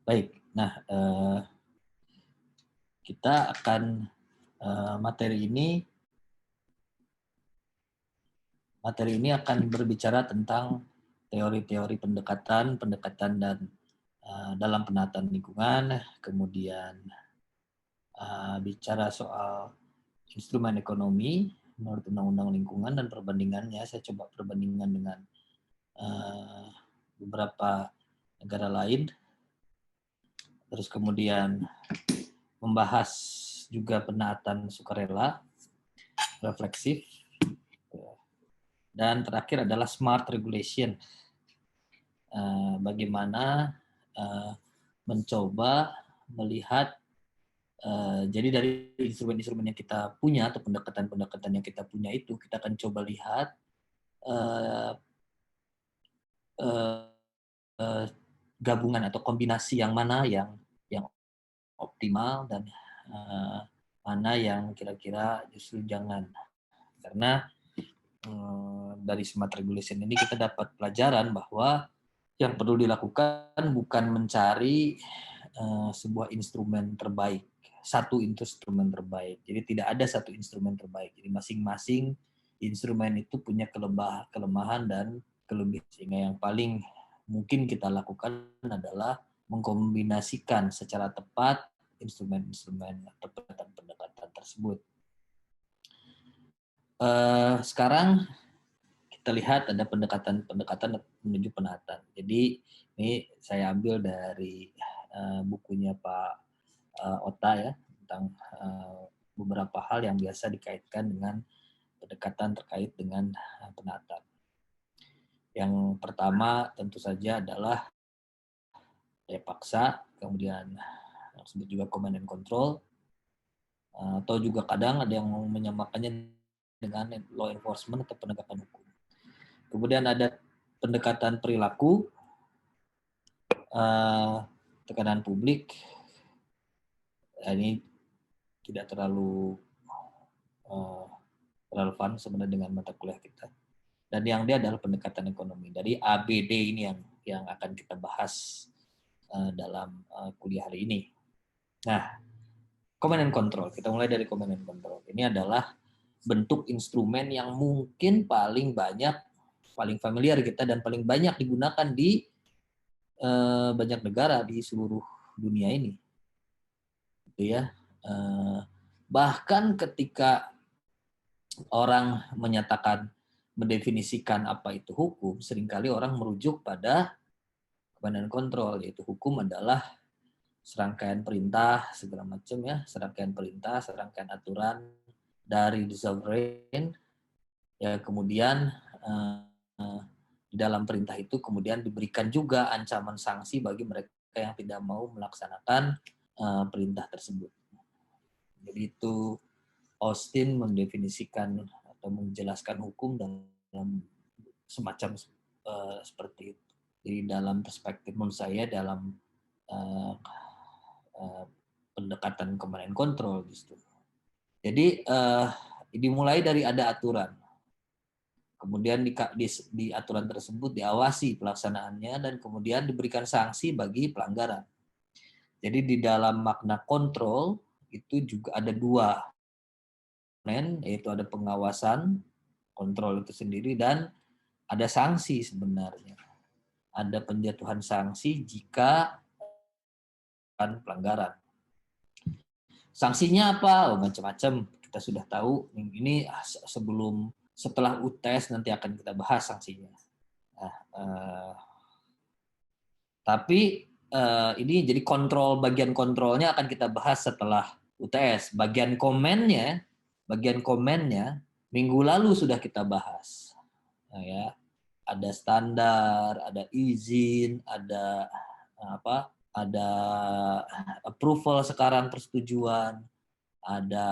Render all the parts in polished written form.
Baik, nah kita akan materi ini akan berbicara tentang teori-teori pendekatan dan dalam penataan lingkungan, kemudian bicara soal instrumen ekonomi menurut Undang-Undang Lingkungan dan perbandingannya. Saya coba perbandingan dengan beberapa negara lain. Terus kemudian membahas juga penaatan sukarela, refleksif, dan terakhir adalah smart regulation. Bagaimana mencoba melihat, jadi dari instrumen-instrumen yang kita punya atau pendekatan-pendekatan yang kita punya itu, kita akan coba lihat gabungan atau kombinasi yang mana yang optimal dan mana yang kira-kira justru jangan. Karena dari smart regulation ini kita dapat pelajaran bahwa yang perlu dilakukan bukan mencari sebuah instrumen terbaik, satu instrumen terbaik. Jadi tidak ada satu instrumen terbaik. Jadi masing-masing instrumen itu punya kelemahan dan kelebihan. Sehingga yang paling mungkin kita lakukan adalah mengkombinasikan secara tepat instrumen-instrumen atau pendekatan-pendekatan tersebut. Sekarang kita lihat ada pendekatan menuju penataan. Jadi ini saya ambil dari bukunya Pak Ota ya, tentang beberapa hal yang biasa dikaitkan dengan pendekatan terkait dengan penataan. Yang pertama tentu saja adalah daya paksa, kemudian disebut juga command and control, atau juga kadang ada yang menyamakannya dengan law enforcement atau penegakan hukum. Kemudian ada pendekatan perilaku, tekanan publik. Ini tidak terlalu relevan sebenarnya dengan mata kuliah kita. Dan yang dia adalah pendekatan ekonomi. Dari ABD ini yang akan kita bahas dalam kuliah hari ini. Nah, command and control. Kita mulai dari command and control. Ini adalah bentuk instrumen yang mungkin paling familiar kita dan paling banyak digunakan di banyak negara di seluruh dunia ini. Gitu ya. Bahkan ketika orang mendefinisikan apa itu hukum, seringkali orang merujuk pada command and control, yaitu hukum adalah serangkaian perintah segala macam ya, serangkaian perintah, serangkaian aturan dari the sovereign, ya kemudian di dalam perintah itu kemudian diberikan juga ancaman sanksi bagi mereka yang tidak mau melaksanakan perintah tersebut. Jadi itu Austin mendefinisikan atau menjelaskan hukum dalam semacam seperti itu. Jadi dalam perspektif menurut saya dalam pendekatan command and control gitu. Jadi dimulai dari ada aturan. Kemudian di aturan tersebut diawasi pelaksanaannya dan kemudian diberikan sanksi bagi pelanggaran. Jadi di dalam makna kontrol itu juga ada dua, yaitu ada pengawasan, kontrol itu sendiri, dan ada sanksi sebenarnya. Ada penjatuhan sanksi jika pelanggaran. Sanksinya apa? Macam-macam. Kita sudah tahu. Ini setelah UTS nanti akan kita bahas sanksinya. Nah, tapi ini jadi bagian kontrolnya akan kita bahas setelah UTS. Bagian komennya minggu lalu sudah kita bahas. Nah, ya, ada standar, ada izin, ada ada approval sekarang, persetujuan, ada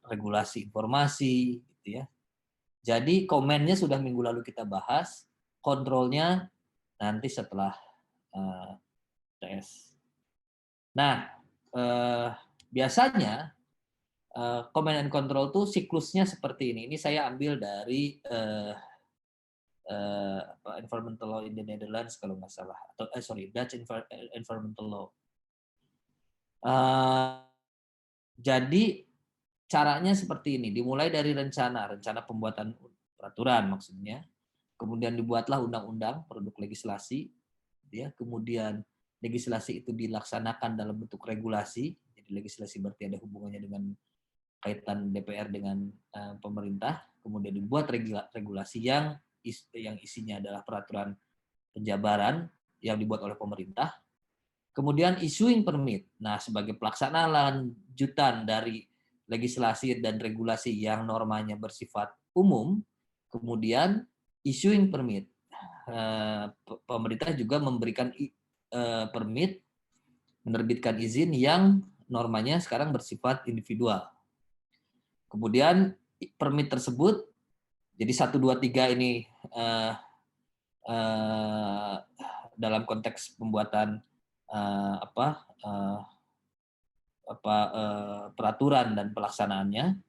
regulasi informasi, gitu ya. Jadi komennya sudah minggu lalu kita bahas, kontrolnya nanti setelah tes. Nah, biasanya command and control itu siklusnya seperti ini. Ini saya ambil dari environmental law in the Netherlands kalau nggak salah, atau Dutch environmental law. Jadi caranya seperti ini, dimulai dari rencana pembuatan peraturan maksudnya, kemudian dibuatlah undang-undang, produk legislasi, ya, kemudian legislasi itu dilaksanakan dalam bentuk regulasi, jadi legislasi berarti ada hubungannya dengan kaitan DPR dengan pemerintah, kemudian dibuat regulasi yang isinya adalah peraturan penjabaran yang dibuat oleh pemerintah, kemudian issuing permit. Nah, sebagai pelaksanaan lanjutan dari legislasi dan regulasi yang normanya bersifat umum, kemudian issuing permit. Pemerintah juga memberikan permit, menerbitkan izin yang normanya sekarang bersifat individual. Kemudian permit tersebut, jadi 1, 2, 3 ini dalam konteks pembuatan peraturan dan pelaksanaannya.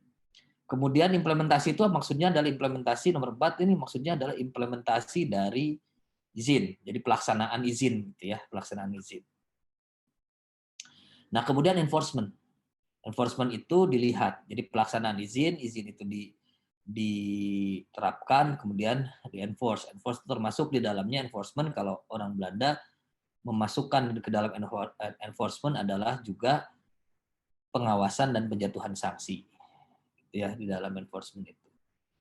Kemudian implementasi itu maksudnya adalah implementasi nomor 4 ini maksudnya adalah implementasi dari izin. Jadi pelaksanaan izin gitu ya, pelaksanaan izin. Nah, kemudian enforcement. Enforcement itu dilihat. Jadi pelaksanaan izin itu diterapkan, kemudian di-enforce. Enforce termasuk di dalamnya enforcement, kalau orang Belanda memasukkan ke dalam enforcement adalah juga pengawasan dan penjatuhan sanksi, ya, di dalam enforcement itu.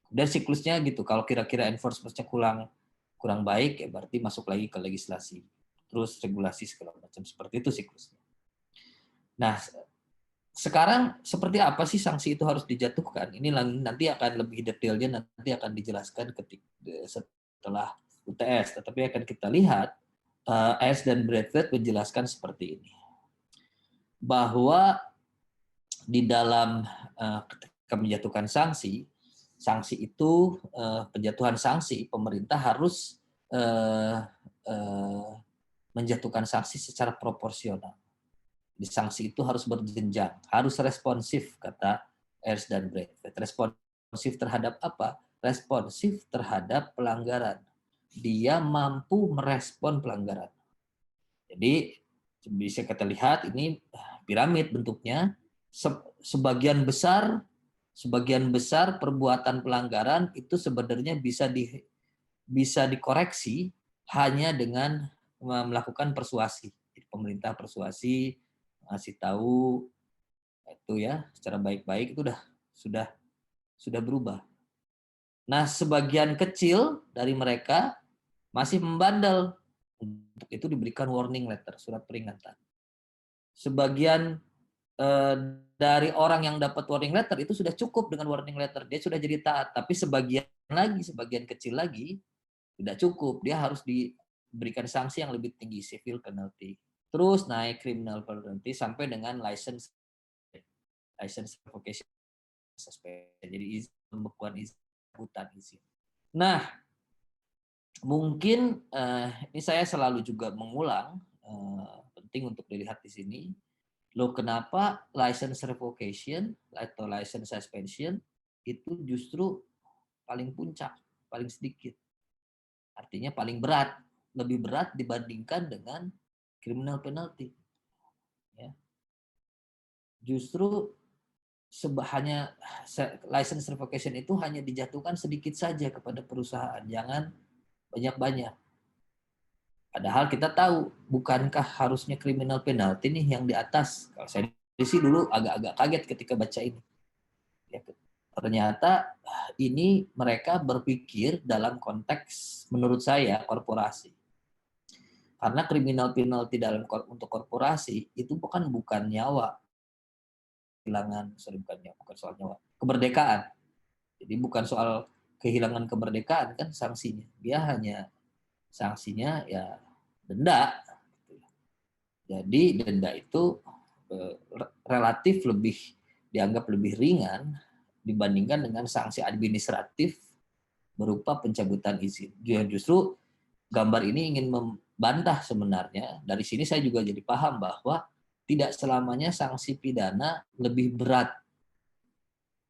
Dan siklusnya gitu, kalau kira-kira enforcement-nya kurang baik, ya berarti masuk lagi ke legislasi, terus regulasi segala macam, seperti itu siklusnya. Nah, sekarang seperti apa sih sanksi itu harus dijatuhkan? Ini nanti akan lebih detailnya, nanti akan dijelaskan setelah UTS, tetapi akan kita lihat Ayers dan Bradford menjelaskan seperti ini, bahwa di dalam ketika menjatuhkan sanksi itu penjatuhan sanksi, pemerintah harus menjatuhkan sanksi secara proporsional. Di sanksi itu harus berjenjang, harus responsif, kata Ayers dan Bradford. Responsif terhadap apa? Responsif terhadap pelanggaran. Dia mampu merespon pelanggaran. Jadi bisa kita lihat ini piramid bentuknya. Sebagian besar perbuatan pelanggaran itu sebenarnya bisa dikoreksi hanya dengan melakukan persuasi. Jadi pemerintah persuasi, ngasih tahu itu ya secara baik-baik, itu sudah berubah. Nah, sebagian kecil dari mereka masih membandel. Untuk itu diberikan warning letter, surat peringatan. Sebagian dari orang yang dapat warning letter itu sudah cukup dengan warning letter, dia sudah jadi taat. Tapi sebagian kecil lagi tidak cukup, dia harus diberikan sanksi yang lebih tinggi, civil penalty. Terus naik criminal penalty sampai dengan license revocation, jadi izin pembekuan izin, hutan izin. Nah, mungkin ini saya selalu juga mengulang, penting untuk dilihat di sini. Loh, kenapa license revocation atau license suspension itu justru paling puncak, paling sedikit. Artinya paling berat, lebih berat dibandingkan dengan criminal penalty. Ya. Justru hanya license revocation itu hanya dijatuhkan sedikit saja kepada perusahaan, jangan banyak-banyak. Padahal kita tahu, bukankah harusnya criminal penalty nih yang di atas? Kalau saya sih dulu agak-agak kaget ketika baca ini. Ya, ternyata ini mereka berpikir dalam konteks, menurut saya, korporasi. Karena criminal penalty untuk korporasi itu bukan nyawa. Bukan soal nyawa. Kemerdekaan. Jadi bukan soal kehilangan kemerdekaan kan sanksinya. Dia hanya sanksinya ya denda. Jadi denda itu relatif dianggap lebih ringan dibandingkan dengan sanksi administratif berupa pencabutan izin. Justru gambar ini ingin membantah sebenarnya. Dari sini saya juga jadi paham bahwa tidak selamanya sanksi pidana lebih berat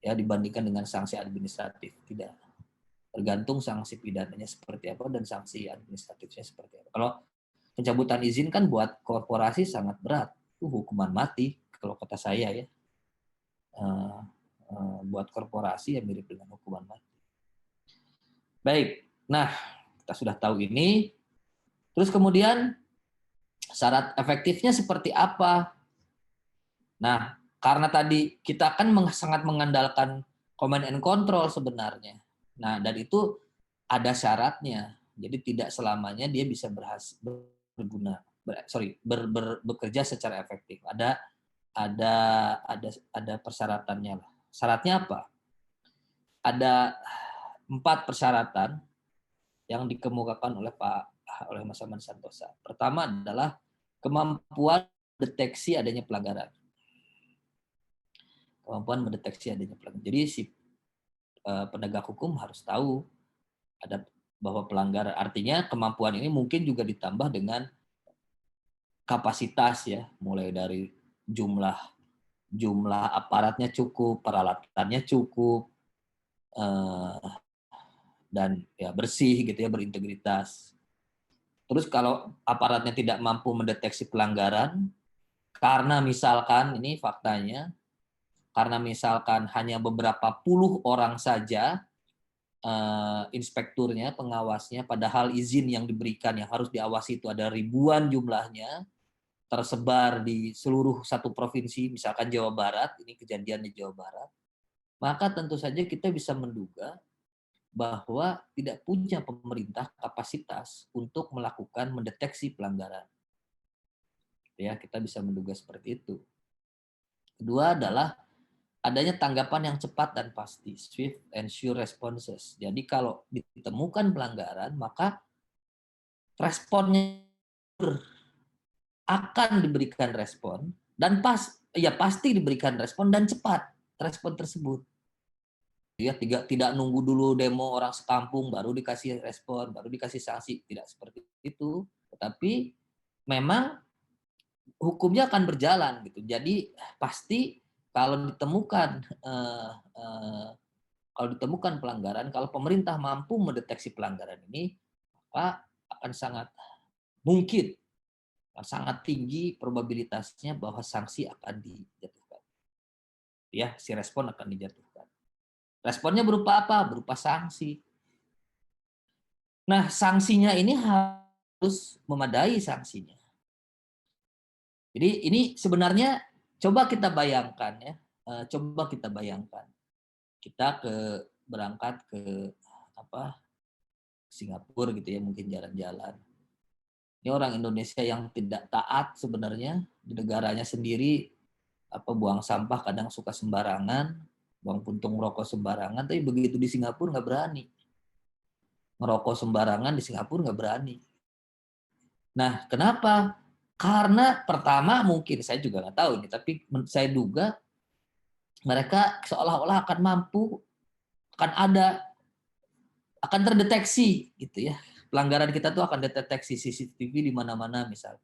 ya dibandingkan dengan sanksi administratif. Tidak. Tergantung sanksi pidananya seperti apa dan sanksi administratifnya seperti apa. Kalau pencabutan izin kan buat korporasi sangat berat, itu hukuman mati kalau kata saya ya. Buat korporasi yang mirip dengan hukuman mati. Baik, nah kita sudah tahu ini. Terus kemudian syarat efektifnya seperti apa? Nah, karena tadi kita kan sangat mengandalkan command and control sebenarnya. Nah, dan itu ada syaratnya. Jadi tidak selamanya dia bisa bekerja secara efektif. Ada ada persyaratannya lah. Syaratnya apa? Ada 4 persyaratan yang dikemukakan oleh Mas Aman Santosa. Pertama adalah kemampuan deteksi adanya pelanggaran. Kemampuan mendeteksi adanya pelanggaran. Jadi si penegak hukum harus tahu ada bahwa pelanggaran. Artinya kemampuan ini mungkin juga ditambah dengan kapasitas ya, mulai dari jumlah aparatnya cukup, peralatannya cukup, dan ya bersih gitu ya, berintegritas. Terus kalau aparatnya tidak mampu mendeteksi pelanggaran, karena misalkan ini faktanya, karena misalkan hanya beberapa puluh orang saja inspekturnya, pengawasnya, padahal izin yang diberikan yang harus diawasi itu ada ribuan jumlahnya, tersebar di seluruh satu provinsi, misalkan Jawa Barat, ini kejadian di Jawa Barat, maka tentu saja kita bisa menduga bahwa tidak punya pemerintah kapasitas untuk melakukan mendeteksi pelanggaran. Ya, kita bisa menduga seperti itu. Kedua adalah adanya tanggapan yang cepat dan pasti, swift and sure responses. Jadi kalau ditemukan pelanggaran, maka responnya akan diberikan respon dan pasti diberikan respon dan cepat respon tersebut. Ya, tidak nunggu dulu demo orang sekampung baru dikasih respon, baru dikasih sanksi, tidak seperti itu. Tetapi memang hukumnya akan berjalan gitu. Jadi pasti kalau ditemukan pelanggaran, kalau pemerintah mampu mendeteksi pelanggaran ini, maka akan sangat mungkin, sangat tinggi probabilitasnya bahwa sanksi akan dijatuhkan. Ya, si respon akan dijatuhkan. Responnya berupa apa? Berupa sanksi. Nah, sanksinya ini harus memadai sanksinya. Jadi ini sebenarnya coba kita bayangkan ya, kita berangkat ke Singapura gitu ya, mungkin jalan-jalan. Ini orang Indonesia yang tidak taat sebenarnya di negaranya sendiri, buang sampah kadang suka sembarangan, buang puntung rokok sembarangan, tapi begitu di Singapura nggak berani. Ngerokok sembarangan di Singapura nggak berani. Nah, kenapa? Karena pertama mungkin, saya juga nggak tahu ini, tapi saya duga mereka seolah-olah akan terdeteksi gitu ya. Pelanggaran kita tuh akan deteksi CCTV di mana-mana misalnya.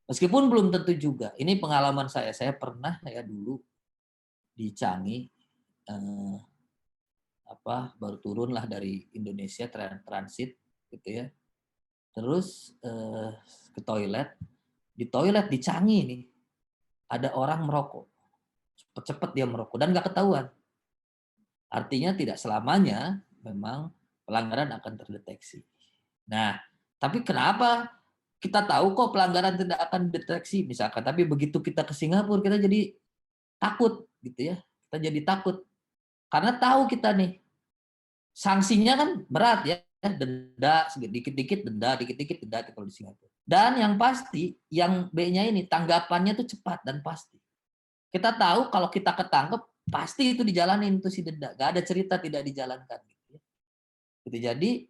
Meskipun belum tentu juga. Ini pengalaman saya pernah ya dulu di Changi, baru turun lah dari Indonesia transit gitu ya. Terus ke toilet, di toilet di Changi nih ada orang merokok, cepet-cepet dia merokok dan nggak ketahuan. Artinya tidak selamanya memang pelanggaran akan terdeteksi. Nah, tapi kenapa kita tahu kok pelanggaran tidak akan dideteksi misalkan, tapi begitu kita ke Singapura kita jadi takut gitu ya. Kita jadi takut karena tahu kita nih sanksinya kan berat ya, denda dikit-dikit denda kalau di Singapura. Dan yang pasti, yang B-nya ini tanggapannya tuh cepat dan pasti. Kita tahu kalau kita ketangkep pasti itu dijalanin tuh si denda, gak ada cerita tidak dijalankan. Gitu. Jadi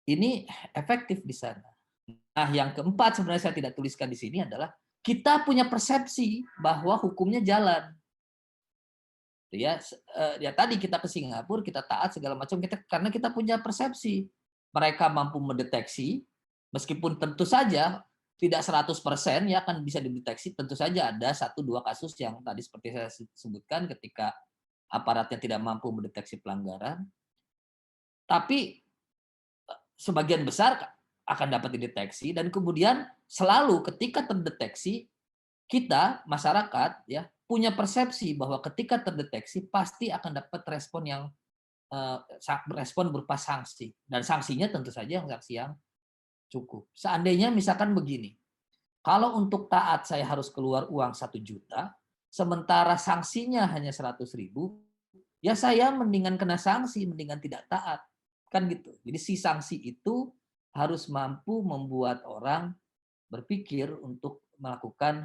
ini efektif di sana. Nah, yang keempat sebenarnya saya tidak tuliskan di sini adalah kita punya persepsi bahwa hukumnya jalan. Ya tadi kita ke Singapura, kita taat segala macam, karena kita punya persepsi mereka mampu mendeteksi, meskipun tentu saja tidak 100% ya kan bisa dideteksi, tentu saja ada 1-2 kasus yang tadi seperti saya sebutkan ketika aparatnya tidak mampu mendeteksi pelanggaran. Tapi sebagian besar akan dapat dideteksi dan kemudian selalu ketika terdeteksi kita masyarakat ya punya persepsi bahwa ketika terdeteksi pasti akan dapat respon yang respon berupa sanksi dan sanksinya tentu saja sanksi yang cukup. Seandainya misalkan begini, kalau untuk taat saya harus keluar uang 1 juta, sementara sanksinya hanya 100.000, ya saya mendingan kena sanksi, mendingan tidak taat. Kan gitu. Jadi si sanksi itu harus mampu membuat orang berpikir untuk melakukan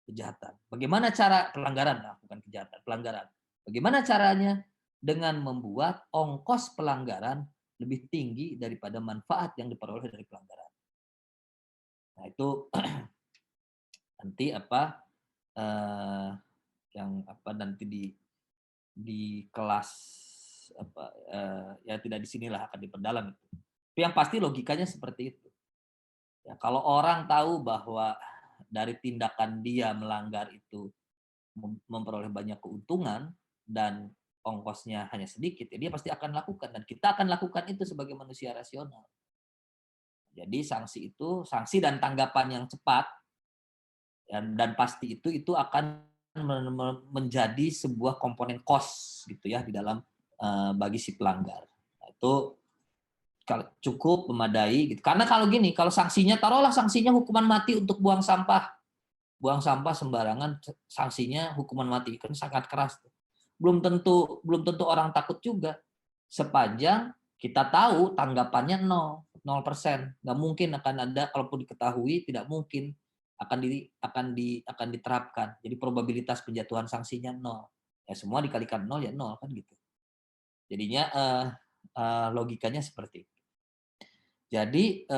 kejahatan. Bagaimana cara pelanggaran? Nah, bukan kejahatan, pelanggaran. Bagaimana caranya? Dengan membuat ongkos pelanggaran lebih tinggi daripada manfaat yang diperoleh dari pelanggaran. Nah, itu nanti yang nanti di kelas ya tidak di sinilah akan diperdalam itu. Tapi yang pasti logikanya seperti itu. Ya, kalau orang tahu bahwa dari tindakan dia melanggar itu memperoleh banyak keuntungan dan ongkosnya hanya sedikit, ya dia pasti akan lakukan dan kita akan lakukan itu sebagai manusia rasional. Jadi sanksi dan tanggapan yang cepat dan pasti itu akan menjadi sebuah komponen cost gitu ya di dalam bagi si pelanggar. Nah, itu cukup memadai gitu. Karena kalau gini, kalau taruhlah sanksinya hukuman mati untuk buang sampah sembarangan, sanksinya hukuman mati, kan sangat keras. Belum tentu orang takut juga. Sepanjang kita tahu tanggapannya 0%. Nggak mungkin akan ada, kalaupun diketahui tidak mungkin akan diterapkan. Jadi probabilitas penjatuhan sanksinya 0. Ya semua dikalikan 0 ya 0 kan gitu. Jadinya logikanya seperti itu. Jadi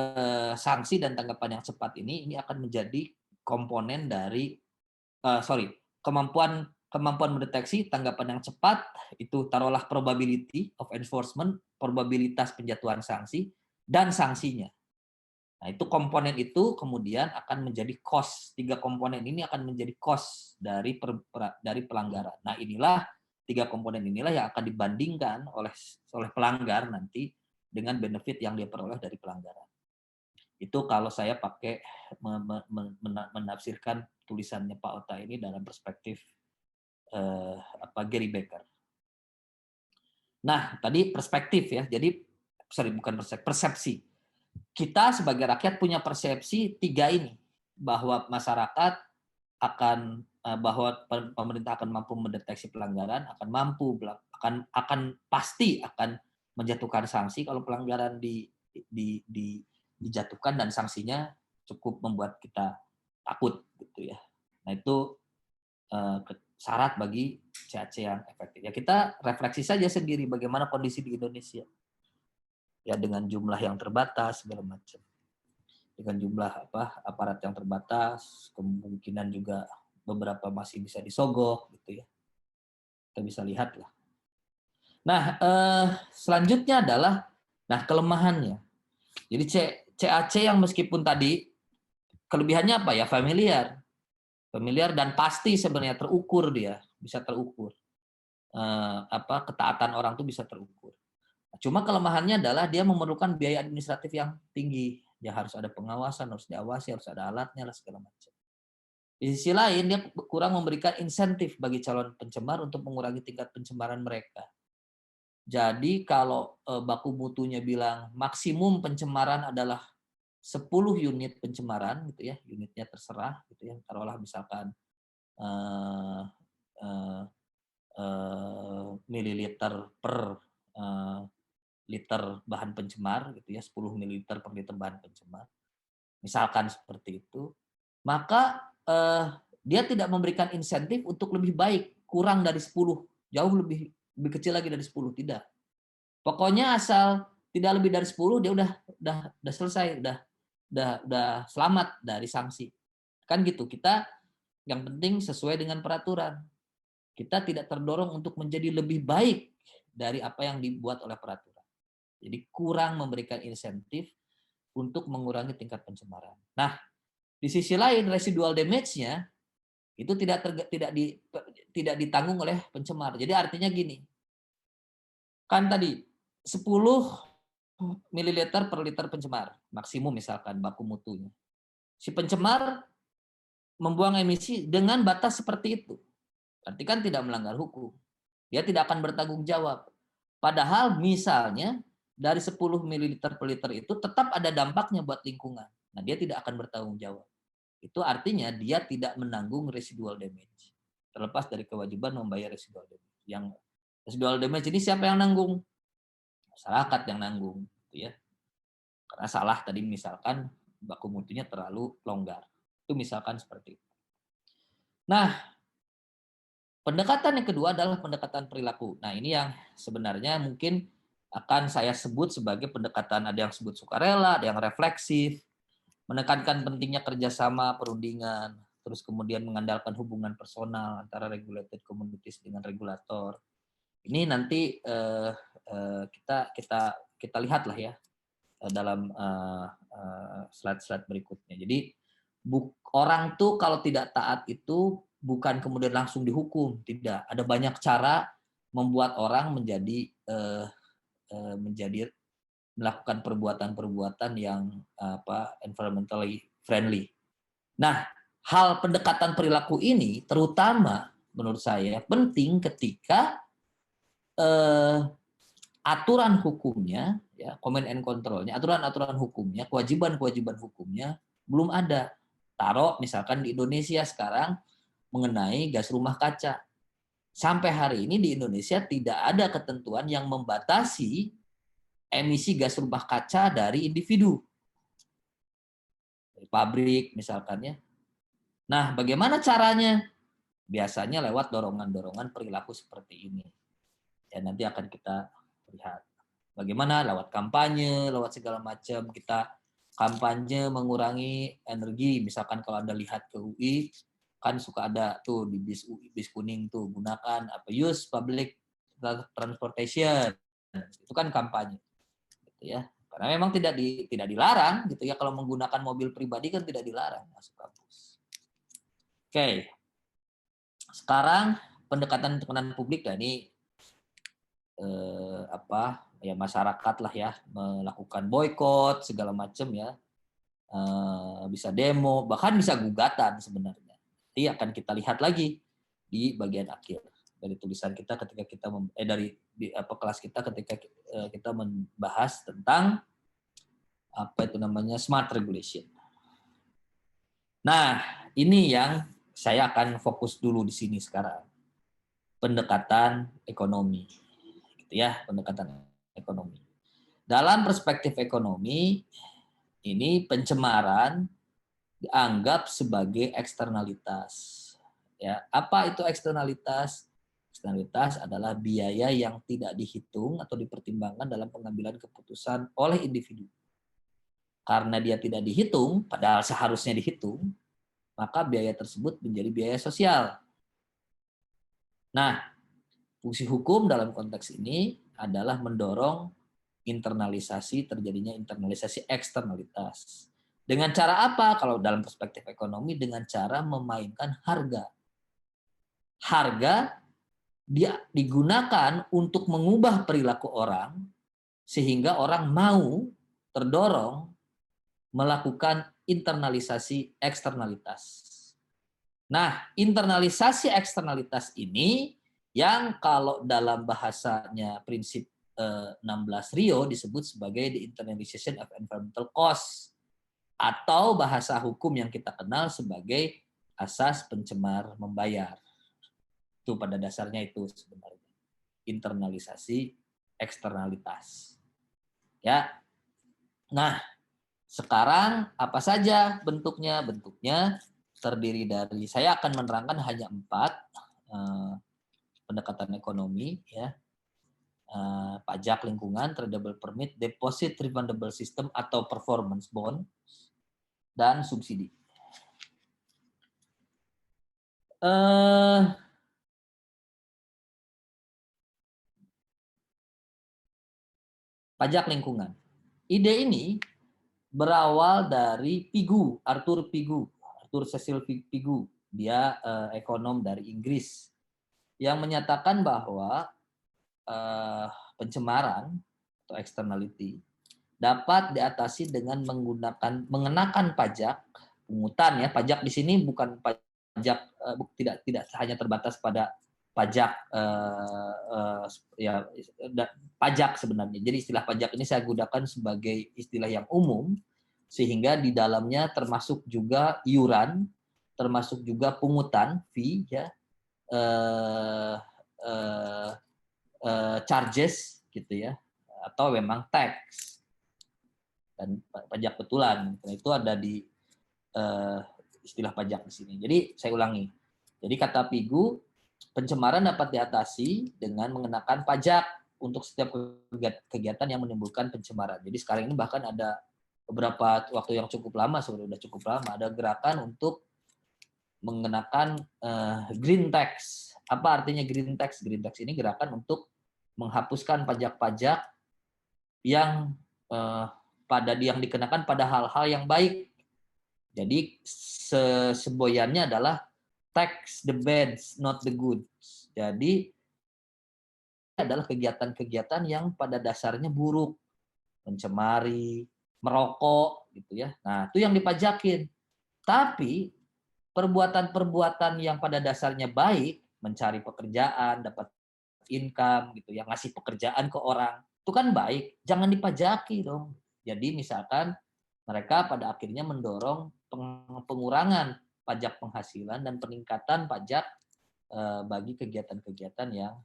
sanksi dan tanggapan yang cepat ini akan menjadi komponen dari kemampuan mendeteksi, tanggapan yang cepat itu taruhlah probability of enforcement, probabilitas penjatuhan sanksi dan sanksinya. Nah, itu komponen itu kemudian akan menjadi cost. 3 komponen ini akan menjadi cost dari pelanggaran. Nah, 3 komponen inilah yang akan dibandingkan oleh pelanggar nanti dengan benefit yang dia peroleh dari pelanggaran. Itu kalau saya pakai menafsirkan tulisannya Pak Ota ini dalam perspektif Gary Becker. Nah, tadi perspektif ya. Jadi bukan persepsi. Kita sebagai rakyat punya persepsi 3 ini, bahwa masyarakat bahwa pemerintah akan mampu mendeteksi pelanggaran, akan pasti akan menjatuhkan sanksi kalau pelanggaran dijatuhkan dan sanksinya cukup membuat kita takut gitu ya. Nah, itu syarat bagi CAC yang efektif. Ya kita refleksi saja sendiri bagaimana kondisi di Indonesia. Ya dengan jumlah yang terbatas segala macam. Dengan jumlah aparat yang terbatas, kemungkinan juga beberapa masih bisa disogok gitu ya. Kita bisa lihat lah. Nah, selanjutnya adalah kelemahannya. Jadi CAC yang meskipun tadi kelebihannya apa ya? Familiar dan pasti sebenarnya terukur, dia bisa terukur. Ketaatan orang tuh bisa terukur. Cuma kelemahannya adalah dia memerlukan biaya administratif yang tinggi. Ya harus ada pengawasan, harus diawasi, harus ada alatnya lah segala macam. Di sisi lain dia kurang memberikan insentif bagi calon pencemar untuk mengurangi tingkat pencemaran mereka. Jadi kalau baku mutunya bilang maksimum pencemaran adalah 10 unit pencemaran gitu ya, unitnya terserah gitu ya. Taruhlah misalkan mililiter per liter bahan pencemar gitu ya, 10 mililiter per liter bahan pencemar. Misalkan seperti itu, maka dia tidak memberikan insentif untuk lebih baik, kurang dari 10, jauh lebih kecil lagi dari 10, tidak. Pokoknya asal tidak lebih dari 10 dia udah selesai, udah selamat dari sanksi. Kan gitu. Kita yang penting sesuai dengan peraturan. Kita tidak terdorong untuk menjadi lebih baik dari apa yang dibuat oleh peraturan. Jadi kurang memberikan insentif untuk mengurangi tingkat pencemaran. Nah, di sisi lain residual damage-nya itu tidak ditanggung oleh pencemar. Jadi artinya gini. Kan tadi 10 mililiter per liter pencemar, maksimum misalkan baku mutunya. Si pencemar membuang emisi dengan batas seperti itu. Berarti kan tidak melanggar hukum. Dia tidak akan bertanggung jawab. Padahal misalnya dari 10 mililiter per liter itu tetap ada dampaknya buat lingkungan. Nah, dia tidak akan bertanggung jawab. Itu artinya dia tidak menanggung residual damage. Terlepas dari kewajiban membayar residual damage. Yang residual damage ini siapa yang nanggung? Masyarakat yang nanggung, gitu ya. Karena salah tadi misalkan baku mutunya terlalu longgar. Itu misalkan seperti itu. Nah, pendekatan yang kedua adalah pendekatan perilaku. Nah, ini yang sebenarnya mungkin akan saya sebut sebagai pendekatan, ada yang sebut sukarela, ada yang refleksif, menekankan pentingnya kerjasama, perundingan, terus kemudian mengandalkan hubungan personal antara regulated communities dengan regulator. Ini nanti kita lihatlah ya dalam slide-slide berikutnya. Jadi orang tuh kalau tidak taat itu bukan kemudian langsung dihukum, tidak. Ada banyak cara membuat orang menjadi melakukan perbuatan-perbuatan yang environmentally friendly. Nah, hal pendekatan perilaku ini terutama menurut saya penting ketika aturan hukumnya, ya, command and controlnya, aturan-aturan hukumnya, kewajiban-kewajiban hukumnya belum ada. Taruh misalkan di Indonesia sekarang mengenai gas rumah kaca. Sampai hari ini di Indonesia tidak ada ketentuan yang membatasi emisi gas rumah kaca dari individu. Dari pabrik misalkan ya. Nah, bagaimana caranya? Biasanya lewat dorongan-dorongan perilaku seperti ini. Ya, nanti akan kita lihat. Bagaimana lewat kampanye, lewat segala macam kita kampanye mengurangi energi. Misalkan kalau Anda lihat ke UI, kan suka ada tuh di bis kuning tuh gunakan use public transportation. Itu kan kampanye. Gitu ya. Karena memang tidak dilarang gitu ya, kalau menggunakan mobil pribadi kan tidak dilarang masuk kampus. Oke. Sekarang pendekatan publik, nah ini ya masyarakat lah ya melakukan boykot segala macam ya, bisa demo, bahkan bisa gugatan sebenarnya. Nanti akan kita lihat lagi di bagian akhir dari tulisan kita ketika kita kelas kita ketika kita membahas tentang smart regulation. Nah, ini yang saya akan fokus dulu di sini sekarang. Pendekatan ekonomi. Ya, pendekatan ekonomi. Dalam perspektif ekonomi, ini pencemaran dianggap sebagai eksternalitas. Ya, apa itu eksternalitas? Eksternalitas adalah biaya yang tidak dihitung atau dipertimbangkan dalam pengambilan keputusan oleh individu. Karena dia tidak dihitung, padahal seharusnya dihitung, maka biaya tersebut menjadi biaya sosial. Nah, fungsi hukum dalam konteks ini adalah mendorong terjadinya internalisasi eksternalitas. Dengan cara apa? Kalau dalam perspektif ekonomi, dengan cara memainkan harga. Harga dia digunakan untuk mengubah perilaku orang, sehingga orang mau terdorong melakukan internalisasi eksternalitas. Nah, internalisasi eksternalitas ini yang kalau dalam bahasanya prinsip 16 Rio disebut sebagai the internalization of environmental cost, atau bahasa hukum yang kita kenal sebagai asas pencemar membayar. Itu pada dasarnya itu sebenarnya internalisasi eksternalitas. Ya. Nah, sekarang apa saja bentuknya? Bentuknya terdiri dari, saya akan menerangkan hanya 4 pendekatan ekonomi ya. Pajak lingkungan, tradable permit, deposit refundable system atau performance bond, dan subsidi. Pajak lingkungan. Ide ini berawal dari Arthur Cecil Pigou. Dia ekonom dari Inggris yang menyatakan bahwa pencemaran atau externality dapat diatasi dengan mengenakan pajak pungutan ya. Pajak di sini bukan pajak tidak hanya terbatas pada pajak pajak sebenarnya. Jadi istilah pajak ini saya gunakan sebagai istilah yang umum sehingga di dalamnya termasuk juga iuran, termasuk juga pungutan fee ya, charges gitu ya, atau memang tax dan pajak betulan. Nah, itu ada di istilah pajak di sini. Jadi saya ulangi. Jadi kata Pigu, pencemaran dapat diatasi dengan mengenakan pajak untuk setiap kegiatan yang menimbulkan pencemaran. Jadi sekarang ini bahkan ada beberapa waktu yang cukup lama, sudah cukup lama, ada gerakan untuk mengenakan green tax. Apa artinya green tax? Green tax ini gerakan untuk menghapuskan pajak-pajak yang yang dikenakan pada hal-hal yang baik. Jadi semboyannya adalah tax the bads, not the goods. Jadi adalah kegiatan-kegiatan yang pada dasarnya buruk, mencemari, merokok, gitu ya. Nah, itu yang dipajakin. Tapi perbuatan-perbuatan yang pada dasarnya baik, mencari pekerjaan, dapat income, gitu ya, ngasih pekerjaan ke orang, itu kan baik, jangan dipajaki dong. Jadi misalkan mereka pada akhirnya mendorong pengurangan pajak penghasilan dan peningkatan pajak bagi kegiatan-kegiatan yang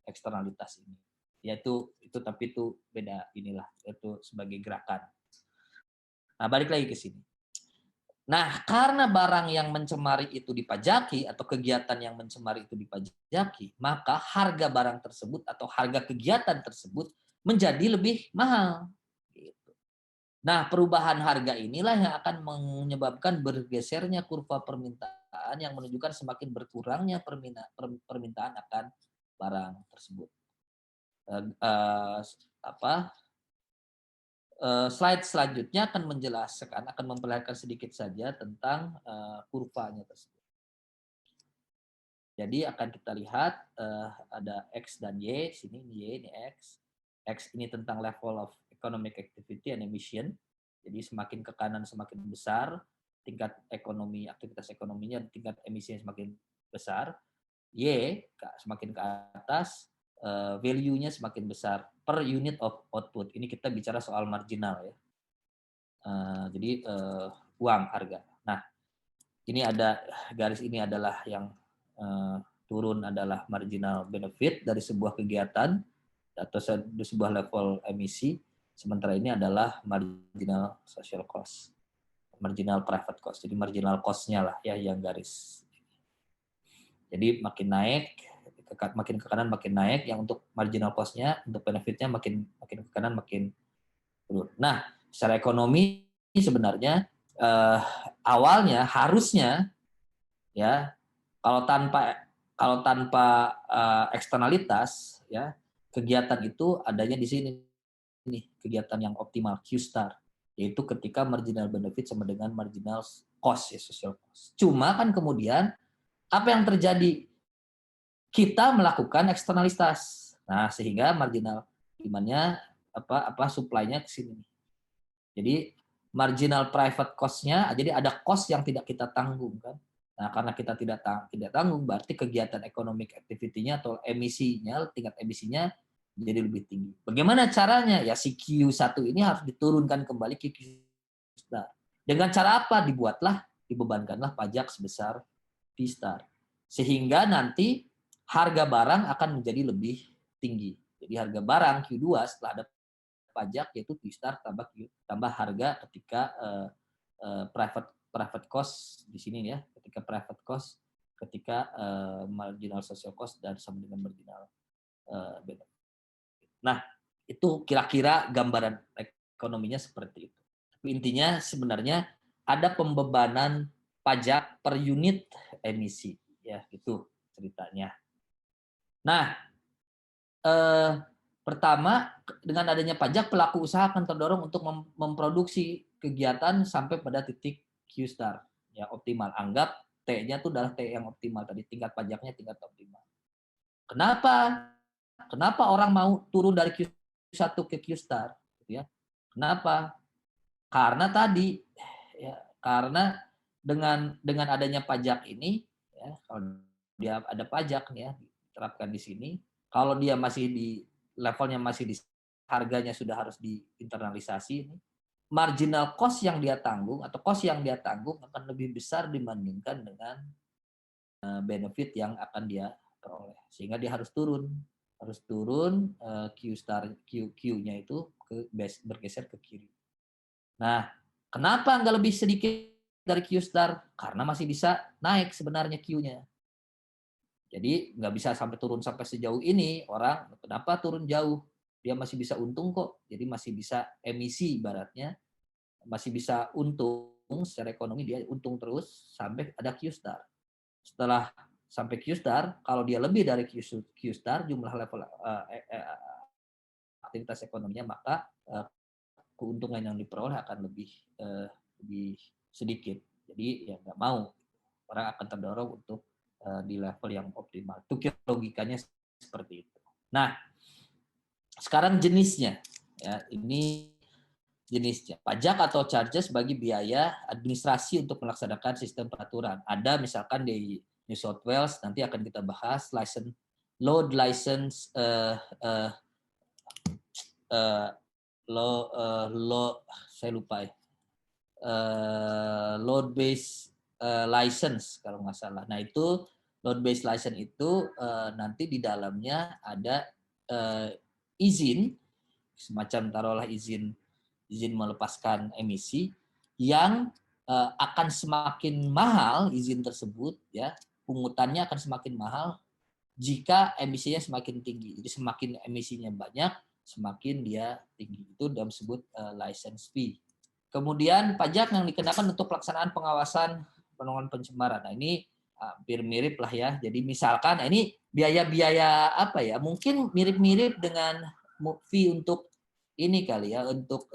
eksternalitas ini. Yaitu tapi itu beda inilah, itu sebagai gerakan. Nah, balik lagi ke sini. Nah, karena barang yang mencemari itu dipajaki atau kegiatan yang mencemari itu dipajaki, maka harga barang tersebut atau harga kegiatan tersebut menjadi lebih mahal. Nah, perubahan harga inilah yang akan menyebabkan bergesernya kurva permintaan yang menunjukkan semakin berkurangnya permintaan akan barang tersebut. Slide selanjutnya akan menjelaskan, akan memperlihatkan sedikit saja tentang kurvanya tersebut. Jadi akan kita lihat ada X dan Y, sini Y ini X. X ini tentang level of economic activity and emission. Jadi semakin ke kanan semakin besar tingkat ekonomi, aktivitas ekonominya, tingkat emisinya semakin besar. Y semakin ke atas value-nya semakin besar per unit of output. Ini kita bicara soal marginal ya. Jadi uang harga. Nah, ini ada garis ini adalah yang turun adalah marginal benefit dari sebuah kegiatan atau di sebuah level emisi. Sementara ini adalah marginal social cost, marginal private cost. Jadi marginal cost-nya lah ya yang garis. Jadi makin naik, makin ke kanan makin naik. Yang untuk marginal cost-nya, untuk benefit-nya makin ke kanan makin turun. Nah, secara ekonomi sebenarnya awalnya harusnya ya kalau tanpa eksternalitas ya kegiatan itu adanya di sini nih, kegiatan yang optimal Q-star, yaitu ketika marginal benefit sama dengan marginal cost ya, social cost. Cuma kan kemudian apa yang terjadi? Kita melakukan eksternalitas. Nah, sehingga marginal demand-nya supply-nya ke sini. Jadi marginal private cost-nya, jadi ada cost yang tidak kita tanggung kan. Nah, karena kita tidak tanggung, berarti kegiatan economic activity-nya atau emisinya, tingkat emisinya menjadi lebih tinggi. Bagaimana caranya? Ya si Q1 ini harus diturunkan kembali ke Q-star. Dengan cara apa? Dibebankanlah pajak sebesar P-star. Sehingga nanti harga barang akan menjadi lebih tinggi. Jadi harga barang Q2 setelah ada pajak yaitu Q-star tambah harga ketika private cost di sini ya, ketika private cost, ketika marginal social cost dan sama dengan marginal benefit. Nah, itu kira-kira gambaran ekonominya seperti itu. Tapi intinya sebenarnya ada pembebanan pajak per unit emisi ya, itu ceritanya. Nah, pertama, dengan adanya pajak, pelaku usaha akan terdorong untuk memproduksi kegiatan sampai pada titik Q-star, ya optimal. Anggap T-nya itu adalah T yang optimal tadi, tingkat pajaknya tingkat optimal. Kenapa? Kenapa orang mau turun dari Q-star? Q1 ke Q-Star, gitu ya. Kenapa? Karena tadi ya, karena dengan adanya pajak ini ya, kalau dia ada pajak nih ya diterapkan di sini, kalau dia masih di levelnya masih di harganya sudah harus diinternalisasi ini, marginal cost yang dia tanggung atau cost yang dia tanggung akan lebih besar dibandingkan dengan benefit yang akan dia peroleh. Sehingga dia harus turun Q-nya itu bergeser ke kiri. Nah, kenapa nggak lebih sedikit dari Q-star? Karena masih bisa naik sebenarnya Q-nya. Jadi nggak bisa sampai turun sampai sejauh ini. Orang kenapa turun jauh? Dia masih bisa untung kok. Jadi masih bisa emisi ibaratnya. Masih bisa untung secara ekonomi, dia untung terus sampai ada Q-star. Setelah sampai Q-star, kalau dia lebih dari Q-star jumlah level aktivitas ekonominya, maka keuntungan yang diperoleh akan lebih sedikit. Jadi ya nggak mau, orang akan terdorong untuk di level yang optimal. Itu logikanya seperti itu. Nah, sekarang jenisnya, ya ini jenisnya. Pajak atau charges bagi biaya administrasi untuk melaksanakan sistem peraturan. Ada misalkan di New South Wales, nanti akan kita bahas load license saya lupa ya, load based license kalau nggak salah. Nah itu load based license itu nanti di dalamnya ada izin, semacam taruhlah izin melepaskan emisi yang akan semakin mahal izin tersebut ya, pungutannya akan semakin mahal jika emisinya semakin tinggi. Jadi semakin emisinya banyak, semakin dia tinggi. Itu dalam disebut license fee. Kemudian pajak yang dikenakan untuk pelaksanaan pengawasan penanggulangan pencemaran. Nah, ini hampir mirip lah ya. Jadi misalkan ini biaya-biaya apa ya? Mungkin mirip-mirip dengan fee untuk ini kali ya, untuk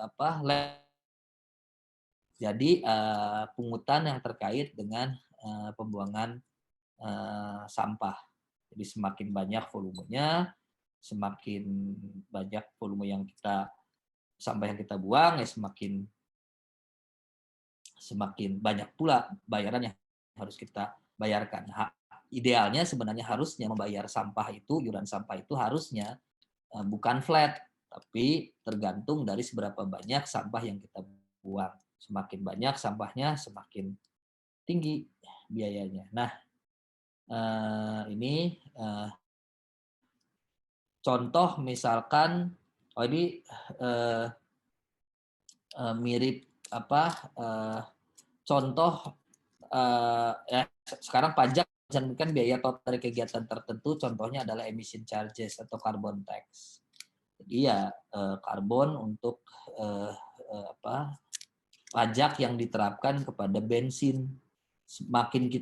apa? Jadi pungutan yang terkait dengan pembuangan sampah. Jadi semakin banyak volumenya, semakin banyak volume yang sampah yang kita buang ya semakin banyak pula bayaran yang harus kita bayarkan. Idealnya sebenarnya harusnya membayar sampah itu, iuran sampah itu harusnya bukan flat, tapi tergantung dari seberapa banyak sampah yang kita buang. Semakin banyak sampahnya, semakin tinggi biayanya. Nah, ini contoh misalkan, ini mirip apa? Contoh ya sekarang pajak mencantumkan biaya total dari kegiatan tertentu. Contohnya adalah emission charges atau carbon tax. Jadi ya karbon untuk apa? Pajak yang diterapkan kepada bensin. Semakin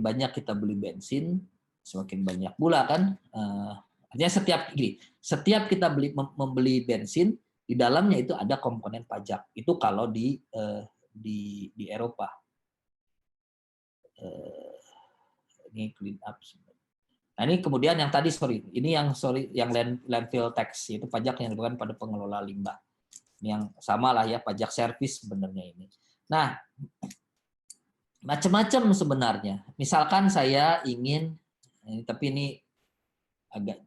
banyak kita beli bensin, semakin banyak pula kan. Artinya setiap kita membeli bensin, di dalamnya itu ada komponen pajak. Itu kalau di Eropa. Ini clean up. Nah ini kemudian yang tadi yang landfill tax, itu pajak yang diberikan pada pengelola limbah. Yang sama lah ya, pajak servis sebenarnya ini. Nah, macam-macam sebenarnya. Misalkan saya ingin, tapi ini agak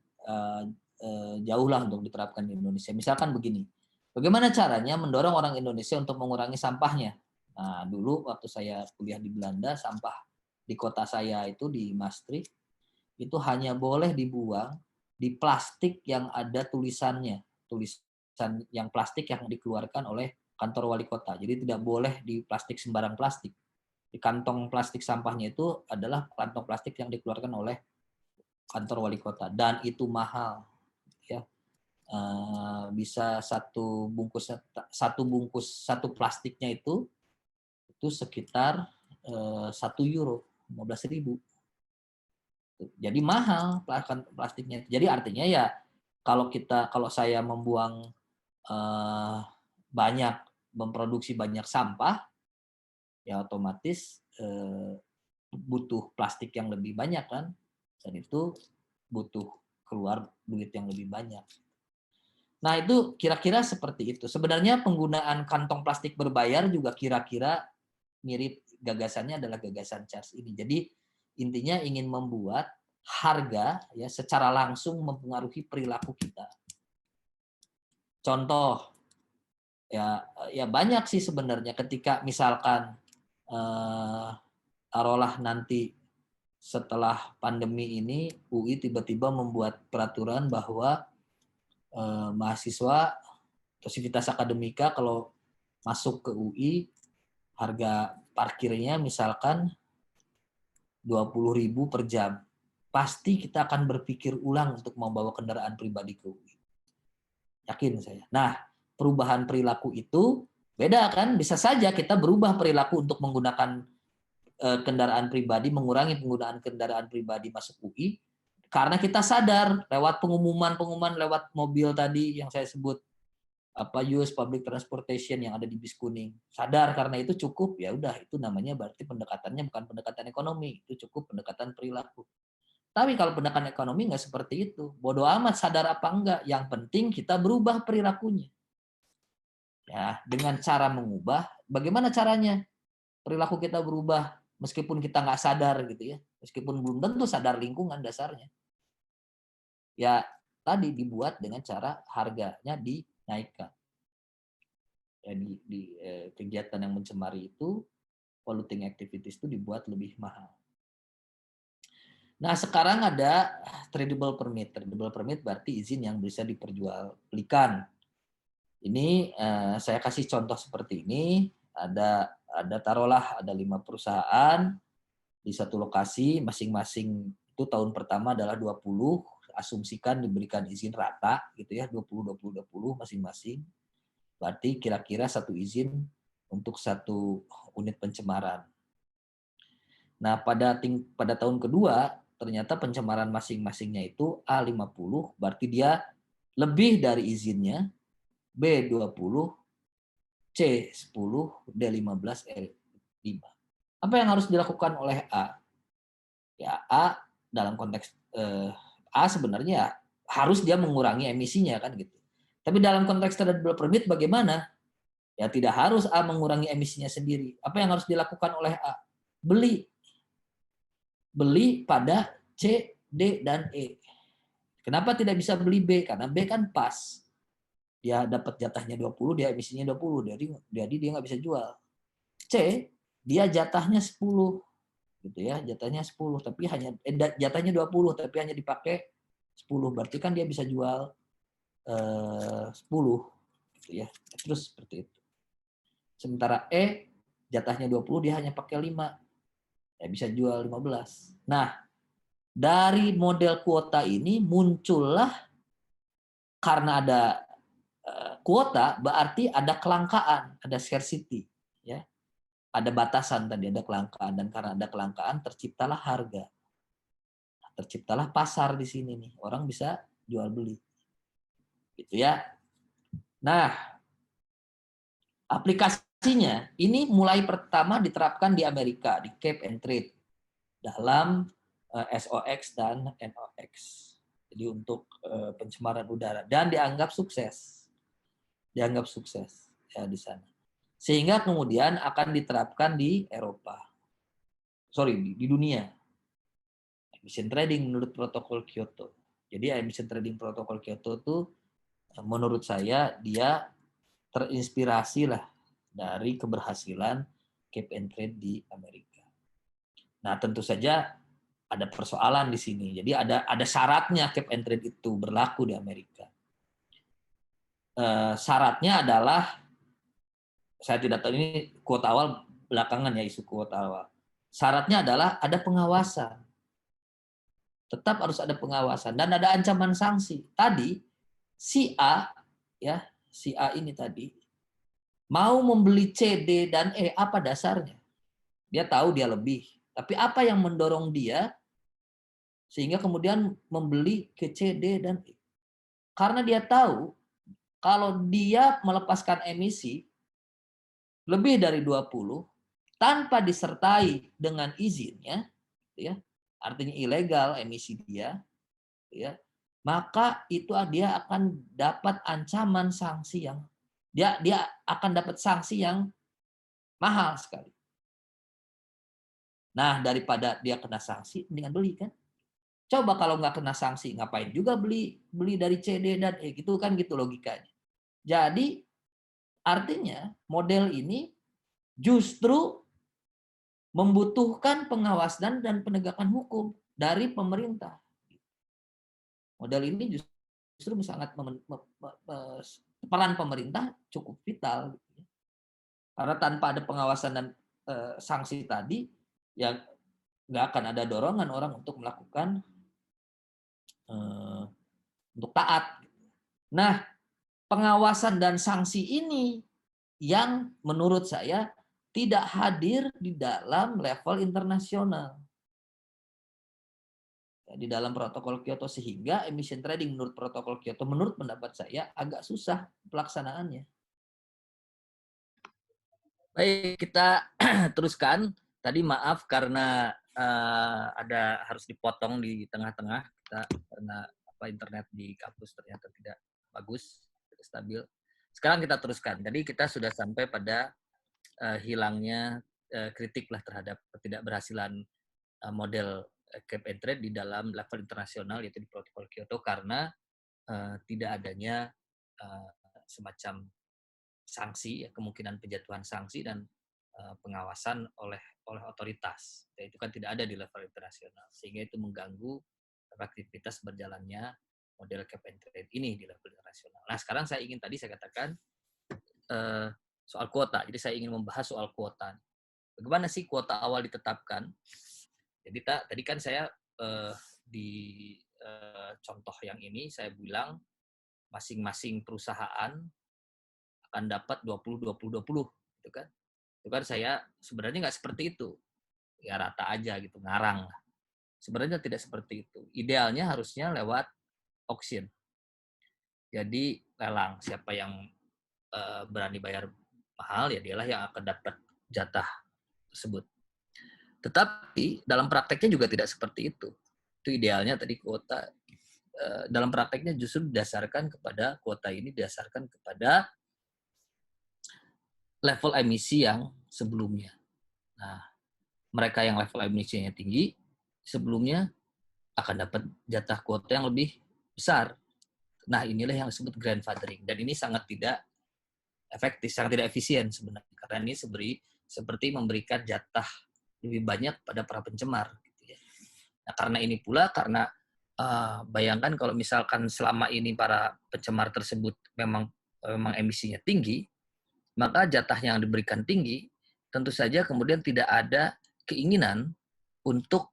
jauh lah untuk diterapkan di Indonesia. Misalkan begini, bagaimana caranya mendorong orang Indonesia untuk mengurangi sampahnya? Nah, dulu waktu saya kuliah di Belanda, sampah di kota saya itu di Maastricht, itu hanya boleh dibuang di plastik yang ada tulisan yang plastik yang dikeluarkan oleh kantor wali kota. Jadi tidak boleh di plastik sembarang plastik. Di kantong plastik sampahnya itu adalah kantong plastik yang dikeluarkan oleh kantor wali kota dan itu mahal ya. Bisa satu plastiknya itu sekitar €1, 15.000. Jadi mahal plastiknya. Jadi artinya ya kalau saya memproduksi banyak sampah, ya otomatis butuh plastik yang lebih banyak kan, dan itu butuh keluar duit yang lebih banyak. Nah, itu kira-kira seperti itu. Sebenarnya penggunaan kantong plastik berbayar juga kira-kira mirip, gagasannya adalah gagasan CHARS ini. Jadi intinya ingin membuat harga ya secara langsung mempengaruhi perilaku kita. Contoh ya banyak sih sebenarnya, ketika misalkan taruhlah nanti setelah pandemi ini UI tiba-tiba membuat peraturan bahwa mahasiswa atau sivitas akademika kalau masuk ke UI harga parkirnya misalkan 20.000 per jam. Pasti kita akan berpikir ulang untuk membawa kendaraan pribadi ke UI. Yakin saya. Nah, perubahan perilaku itu beda kan? Bisa saja kita berubah perilaku untuk menggunakan kendaraan pribadi, mengurangi penggunaan kendaraan pribadi masuk UI, karena kita sadar lewat pengumuman lewat mobil tadi yang saya sebut, use public transportation yang ada di bis kuning. Sadar karena itu cukup, ya udah, itu namanya berarti pendekatannya bukan pendekatan ekonomi, itu cukup pendekatan perilaku. Tapi kalau pendekatan ekonomi nggak seperti itu. Bodoh amat sadar apa enggak, yang penting kita berubah perilakunya. Ya, dengan cara mengubah, bagaimana caranya? Perilaku kita berubah meskipun kita nggak sadar gitu ya, meskipun belum tentu sadar lingkungan dasarnya. Ya tadi dibuat dengan cara harganya dinaikkan. Ya, di kegiatan yang mencemari itu, polluting activities itu dibuat lebih mahal. Nah sekarang ada tradable permit. Tradable permit berarti izin yang bisa diperjualbelikan. Ini saya kasih contoh seperti ini. Ada taruhlah ada 5 perusahaan di satu lokasi, masing-masing itu tahun pertama adalah 20, asumsikan diberikan izin rata gitu ya, 20 masing-masing. Berarti kira-kira satu izin untuk satu unit pencemaran. Nah, pada tahun kedua ternyata pencemaran masing-masingnya itu A50, berarti dia lebih dari izinnya, B20, C10, D15, E5. Apa yang harus dilakukan oleh A? Ya A dalam konteks A sebenarnya harus dia mengurangi emisinya kan gitu. Tapi dalam konteks tradable permit bagaimana? Ya tidak harus A mengurangi emisinya sendiri. Apa yang harus dilakukan oleh A? Beli pada C, D, dan E. Kenapa tidak bisa beli B? Karena B kan pas. Dia dapat jatahnya 20, dia emisinya 20, jadi dia nggak bisa jual. C, dia jatahnya 10. Gitu ya, jatahnya 10 tapi hanya jatahnya 20 tapi hanya dipakai 10, berarti kan dia bisa jual 10 gitu ya. Terus seperti itu. Sementara E jatahnya 20 dia hanya pakai 5. Ya bisa jual 15. Nah, dari model kuota ini muncullah, karena ada kuota berarti ada kelangkaan, ada scarcity ya. Ada batasan tadi, ada kelangkaan, dan karena ada kelangkaan terciptalah harga. Terciptalah pasar di sini nih. Orang bisa jual beli. Gitu ya. Nah, aplikasinya ini mulai pertama diterapkan di Amerika, di Cap and Trade dalam SOX dan NOx. Jadi untuk pencemaran udara, dan dianggap sukses. Dianggap sukses ya di sana. Sehingga kemudian akan diterapkan di Eropa. Di dunia. Emission trading menurut protokol Kyoto. Jadi emission trading protokol Kyoto itu menurut saya dia terinspirasi lah dari keberhasilan Cap and Trade di Amerika. Nah tentu saja ada persoalan di sini. Jadi ada syaratnya Cap and Trade itu berlaku di Amerika. Syaratnya adalah, saya tidak tahu ini kuota awal belakangan ya, isu kuota awal. Syaratnya adalah ada pengawasan. Tetap harus ada pengawasan dan ada ancaman sanksi. Tadi si A ini tadi mau membeli C, D, dan E, apa dasarnya? Dia tahu dia lebih. Tapi apa yang mendorong dia sehingga kemudian membeli ke C, D, dan E? Karena dia tahu kalau dia melepaskan emisi lebih dari 20 tanpa disertai dengan izinnya, ya, artinya ilegal emisi dia, ya, maka itu dia akan dapat ancaman sanksi yang dia akan dapat sanksi yang mahal sekali. Nah, daripada dia kena sanksi, mendingan beli kan. Coba kalau nggak kena sanksi, ngapain juga beli beli dari C, D, dan E gitu kan gitu logikanya. Jadi artinya model ini justru membutuhkan pengawasan dan penegakan hukum dari pemerintah. Model ini justru sangat peran pemerintah cukup vital. Karena tanpa ada pengawasan dan sanksi tadi, ya nggak akan ada dorongan orang untuk melakukan untuk taat. Nah, pengawasan dan sanksi ini yang menurut saya tidak hadir di dalam level internasional. Di dalam protokol Kyoto, sehingga emission trading menurut protokol Kyoto, menurut pendapat saya agak susah pelaksanaannya. Baik, kita teruskan. Tadi maaf karena ada harus dipotong di tengah-tengah kita karena internet di kampus ternyata tidak bagus, tidak stabil. Sekarang kita teruskan. Tadi kita sudah sampai pada hilangnya kritik lah terhadap ketidakberhasilan model cap and trade di dalam level internasional, yaitu di protokol Kyoto, karena tidak adanya semacam sanksi, ya, kemungkinan penjatuhan sanksi dan pengawasan oleh otoritas. Ya, itu kan tidak ada di level internasional, sehingga itu mengganggu aktivitas berjalannya model cap and trade ini di level internasional. Nah, sekarang saya katakan soal kuota. Jadi saya ingin membahas soal kuota. Bagaimana sih kuota awal ditetapkan? Jadi tadi kan saya di contoh yang ini saya bilang masing-masing perusahaan akan dapat 20-20-20 gitu kan. Itu kan saya sebenarnya nggak seperti itu. Ya rata aja gitu, ngarang. Sebenarnya tidak seperti itu. Idealnya harusnya lewat auction. Jadi lelang, siapa yang berani bayar mahal, ya dialah yang akan dapat jatah tersebut. Tetapi dalam prakteknya juga tidak seperti itu. Itu idealnya tadi kuota. Dalam prakteknya justru didasarkan kepada kuota ini didasarkan kepada level emisi yang sebelumnya. Nah, mereka yang level emisinya tinggi sebelumnya akan dapat jatah kuota yang lebih besar. Nah, inilah yang disebut grandfathering. Dan ini sangat tidak efektif, sangat tidak efisien sebenarnya. Karena ini seperti memberikan jatah lebih banyak pada para pencemar. Gitu ya. Nah, karena ini pula, karena bayangkan kalau misalkan selama ini para pencemar tersebut memang emisinya tinggi, maka jatah yang diberikan tinggi, tentu saja kemudian tidak ada keinginan untuk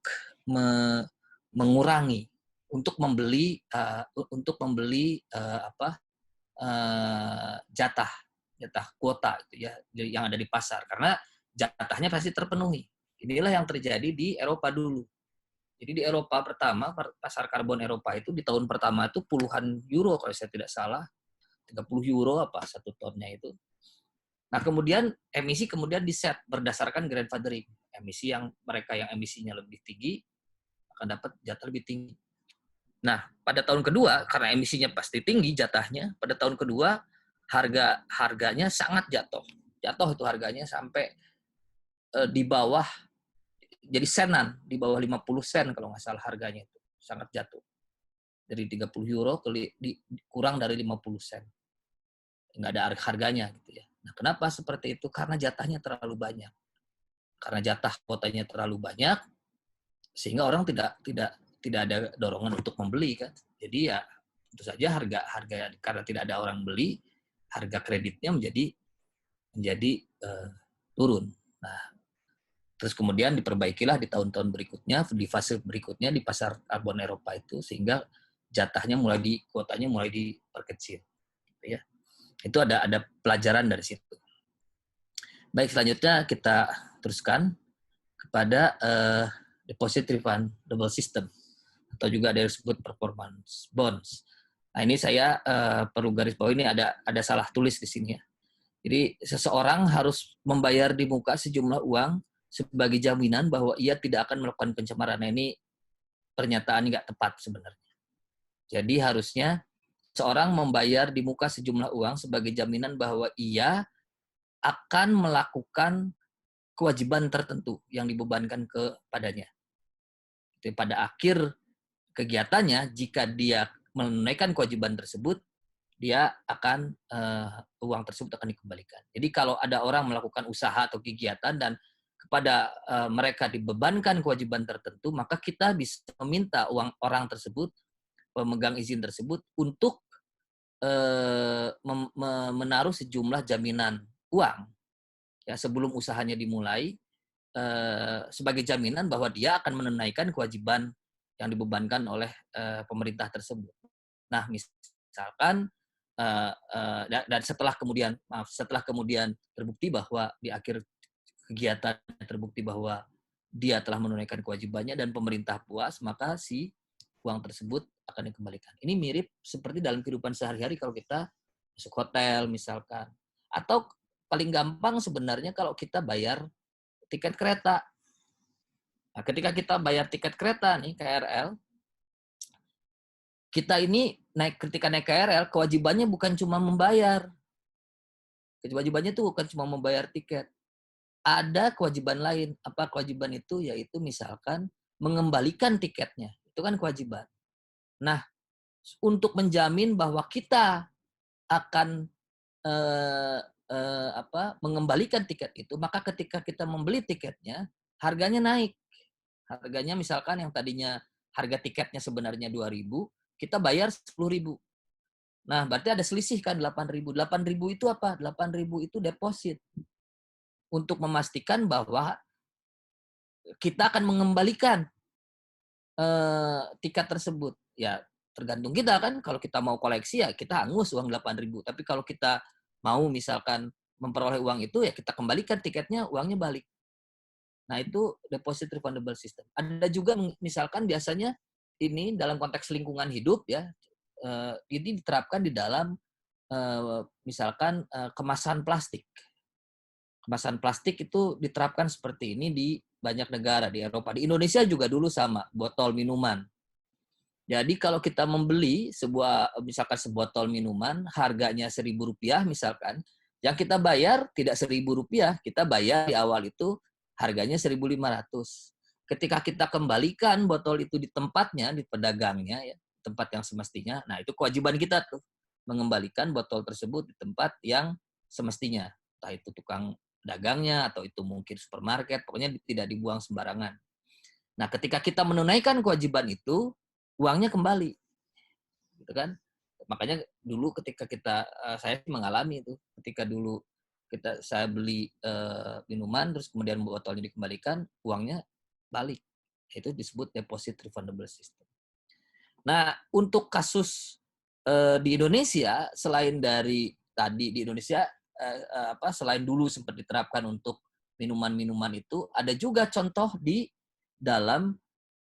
mengurangi, untuk membeli jatah kuota itu ya yang ada di pasar, karena jatahnya pasti terpenuhi. Inilah yang terjadi di Eropa dulu. Jadi di Eropa pertama, pasar karbon Eropa itu di tahun pertama itu puluhan euro kalau saya tidak salah, 30 euro apa satu tonnya itu. Nah, kemudian emisi kemudian diset berdasarkan grandfathering. Emisi yang mereka yang emisinya lebih tinggi akan dapat jatah lebih tinggi. Nah, pada tahun kedua karena emisinya pasti tinggi jatahnya, pada tahun kedua harganya sangat jatuh. Jatuh itu harganya sampai di bawah, jadi senan, di bawah 50 sen kalau nggak salah harganya itu. Sangat jatuh. Dari 30 euro kurang dari 50 sen. Nggak ada harganya gitu ya. Nah, kenapa seperti itu? Karena jatahnya terlalu banyak. Karena jatah kuotanya terlalu banyak, sehingga orang tidak ada dorongan untuk membeli kan. Jadi ya tentu saja harga karena tidak ada orang beli, harga kreditnya menjadi turun. Nah, terus kemudian diperbaikilah di tahun-tahun berikutnya, di fase berikutnya di pasar karbon Eropa itu, sehingga jatahnya kuotanya mulai diperkecil. Gitu ya. Itu ada pelajaran dari situ. Baik, selanjutnya kita teruskan kepada deposit refundable system, atau juga ada disebut performance bonds. Nah, ini saya perlu garis bawah, ini ada salah tulis di sini ya. Jadi seseorang harus membayar di muka sejumlah uang sebagai jaminan bahwa ia tidak akan melakukan pencemaran. Nah, ini pernyataan nggak tepat sebenarnya. Jadi harusnya seorang membayar di muka sejumlah uang sebagai jaminan bahwa ia akan melakukan kewajiban tertentu yang dibebankan kepadanya. Jadi pada akhir kegiatannya, jika dia menunaikan kewajiban tersebut, dia akan uang tersebut akan dikembalikan. Jadi kalau ada orang melakukan usaha atau kegiatan dan kepada mereka dibebankan kewajiban tertentu, maka kita bisa meminta uang orang tersebut, pemegang izin tersebut, untuk menaruh sejumlah jaminan uang ya sebelum usahanya dimulai, sebagai jaminan bahwa dia akan menunaikan kewajiban yang dibebankan oleh pemerintah tersebut. Nah, misalkan dan setelah kemudian terbukti bahwa di akhir kegiatan terbukti bahwa dia telah menunaikan kewajibannya dan pemerintah puas, maka si uang tersebut akan dikembalikan. Ini mirip seperti dalam kehidupan sehari-hari kalau kita masuk hotel misalkan. Atau paling gampang sebenarnya kalau kita bayar tiket kereta. Nah, ketika kita bayar tiket kereta nih, KRL, kita ini ketika naik KRL, kewajibannya bukan cuma membayar. Kewajibannya itu bukan cuma membayar tiket. Ada kewajiban lain. Apa kewajiban itu? Yaitu misalkan mengembalikan tiketnya. Itu kan kewajiban. Nah, untuk menjamin bahwa kita akan mengembalikan tiket itu, maka ketika kita membeli tiketnya, harganya naik. Harganya misalkan yang tadinya harga tiketnya sebenarnya 2.000, kita bayar 10.000. Nah, berarti ada selisih kan 8.000. 8.000 itu apa? 8.000 itu deposit untuk memastikan bahwa kita akan mengembalikan tiket tersebut. Ya, tergantung kita kan. Kalau kita mau koleksi ya kita hangus uang 8.000. Tapi kalau kita mau misalkan memperoleh uang itu ya kita kembalikan tiketnya, uangnya balik. Nah, itu deposit refundable system. Ada juga misalkan biasanya ini dalam konteks lingkungan hidup ya, ini diterapkan di dalam misalkan kemasan plastik. Kemasan plastik itu diterapkan seperti ini di banyak negara di Eropa. Di Indonesia juga dulu sama, botol minuman. Jadi kalau kita membeli misalkan sebotol minuman harganya Rp1.000 misalkan, yang kita bayar tidak Rp1.000, kita bayar di awal itu harganya 1.500. Ketika kita kembalikan botol itu di tempatnya, di pedagangnya ya, tempat yang semestinya. Nah, itu kewajiban kita tuh mengembalikan botol tersebut di tempat yang semestinya. Entah itu tukang dagangnya atau itu mungkin supermarket, pokoknya tidak dibuang sembarangan. Nah, ketika kita menunaikan kewajiban itu, uangnya kembali, gitu kan? Makanya dulu ketika saya mengalami itu, ketika dulu saya beli minuman, terus kemudian botolnya dikembalikan, uangnya balik. Itu disebut deposit refundable system. Nah, untuk kasus di Indonesia, selain dari tadi di Indonesia, selain dulu sempat diterapkan untuk minuman-minuman itu, ada juga contoh di dalam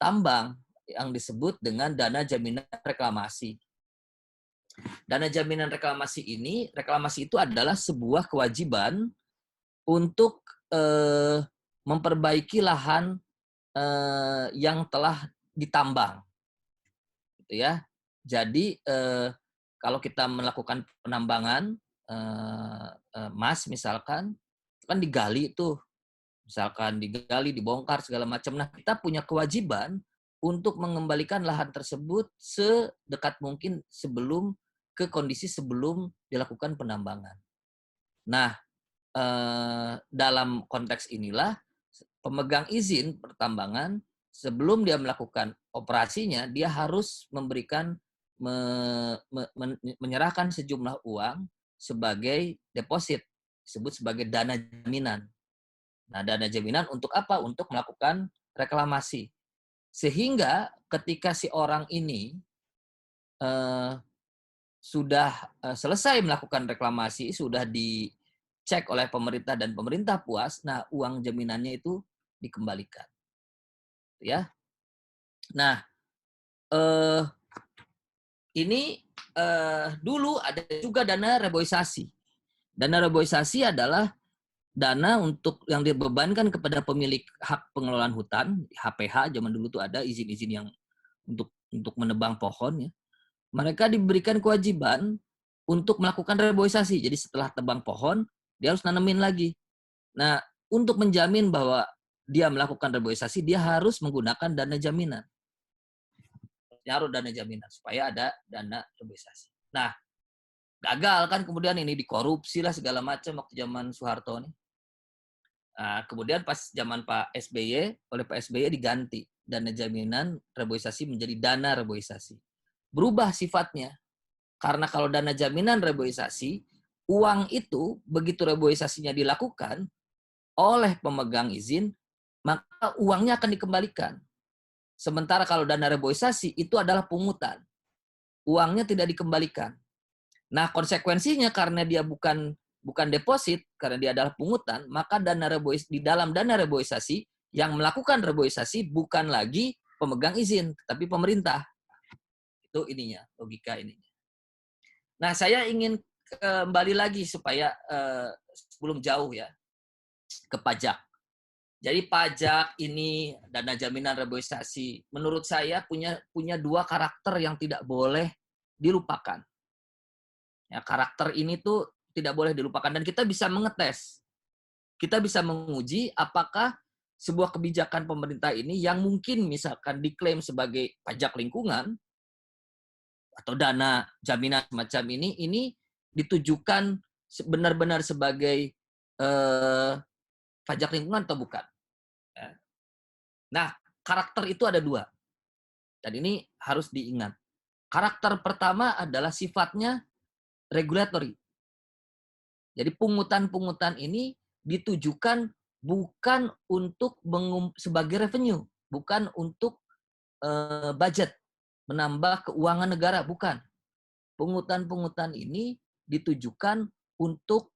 tambang yang disebut dengan dana jaminan reklamasi. Dana jaminan reklamasi itu adalah sebuah kewajiban untuk memperbaiki lahan yang telah ditambang, gitu ya. Jadi kalau kita melakukan penambangan emas misalkan, kan digali tuh, misalkan digali, dibongkar segala macam. Nah, kita punya kewajiban untuk mengembalikan lahan tersebut sedekat mungkin sebelum ke kondisi sebelum dilakukan penambangan. Nah, dalam konteks inilah pemegang izin pertambangan sebelum dia melakukan operasinya, dia harus memberikan menyerahkan sejumlah uang sebagai deposit, disebut sebagai dana jaminan. Nah, dana jaminan untuk apa? Untuk melakukan reklamasi. Sehingga ketika si orang ini sudah selesai melakukan reklamasi, sudah dicek oleh pemerintah dan pemerintah puas, nah uang jaminannya itu dikembalikan. Ya. Nah, ini dulu ada juga dana reboisasi. Dana reboisasi adalah dana untuk yang dibebankan kepada pemilik hak pengelolaan hutan, HPH, zaman dulu tuh ada izin-izin yang untuk menebang pohon ya. mereka diberikan kewajiban untuk melakukan reboisasi. Jadi setelah tebang pohon, dia harus nanemin lagi. Nah, untuk menjamin bahwa dia melakukan reboisasi, dia harus menggunakan dana jaminan. Harus dana jaminan supaya ada dana reboisasi. Nah, gagal kan kemudian ini dikorupsi lah segala macam waktu zaman Soeharto nih. Nah, kemudian pas zaman Pak SBY, oleh Pak SBY diganti dana jaminan reboisasi menjadi dana reboisasi. Berubah sifatnya. Karena kalau dana jaminan reboisasi, uang itu begitu reboisasinya dilakukan oleh pemegang izin, maka uangnya akan dikembalikan. Sementara kalau dana reboisasi itu adalah pungutan. Uangnya tidak dikembalikan. Nah, konsekuensinya karena dia bukan deposit, karena dia adalah pungutan, maka di dalam dana reboisasi yang melakukan reboisasi bukan lagi pemegang izin, tapi pemerintah. Itu ininya, logika ininya. Nah, saya ingin kembali lagi supaya sebelum jauh ya ke pajak. Jadi pajak ini dana jaminan reboisasi, menurut saya punya dua karakter yang tidak boleh dilupakan. Ya, karakter ini tuh tidak boleh dilupakan dan kita bisa mengetes. Kita bisa menguji apakah sebuah kebijakan pemerintah ini yang mungkin misalkan diklaim sebagai pajak lingkungan atau dana jaminan semacam ini ditujukan benar-benar sebagai pajak lingkungan atau bukan. Ya. Nah, karakter itu ada dua. Dan ini harus diingat. Karakter pertama adalah sifatnya regulatory. Jadi pungutan-pungutan ini ditujukan bukan untuk sebagai revenue, bukan untuk budget, menambah keuangan negara, bukan. Pungutan-pungutan ini ditujukan untuk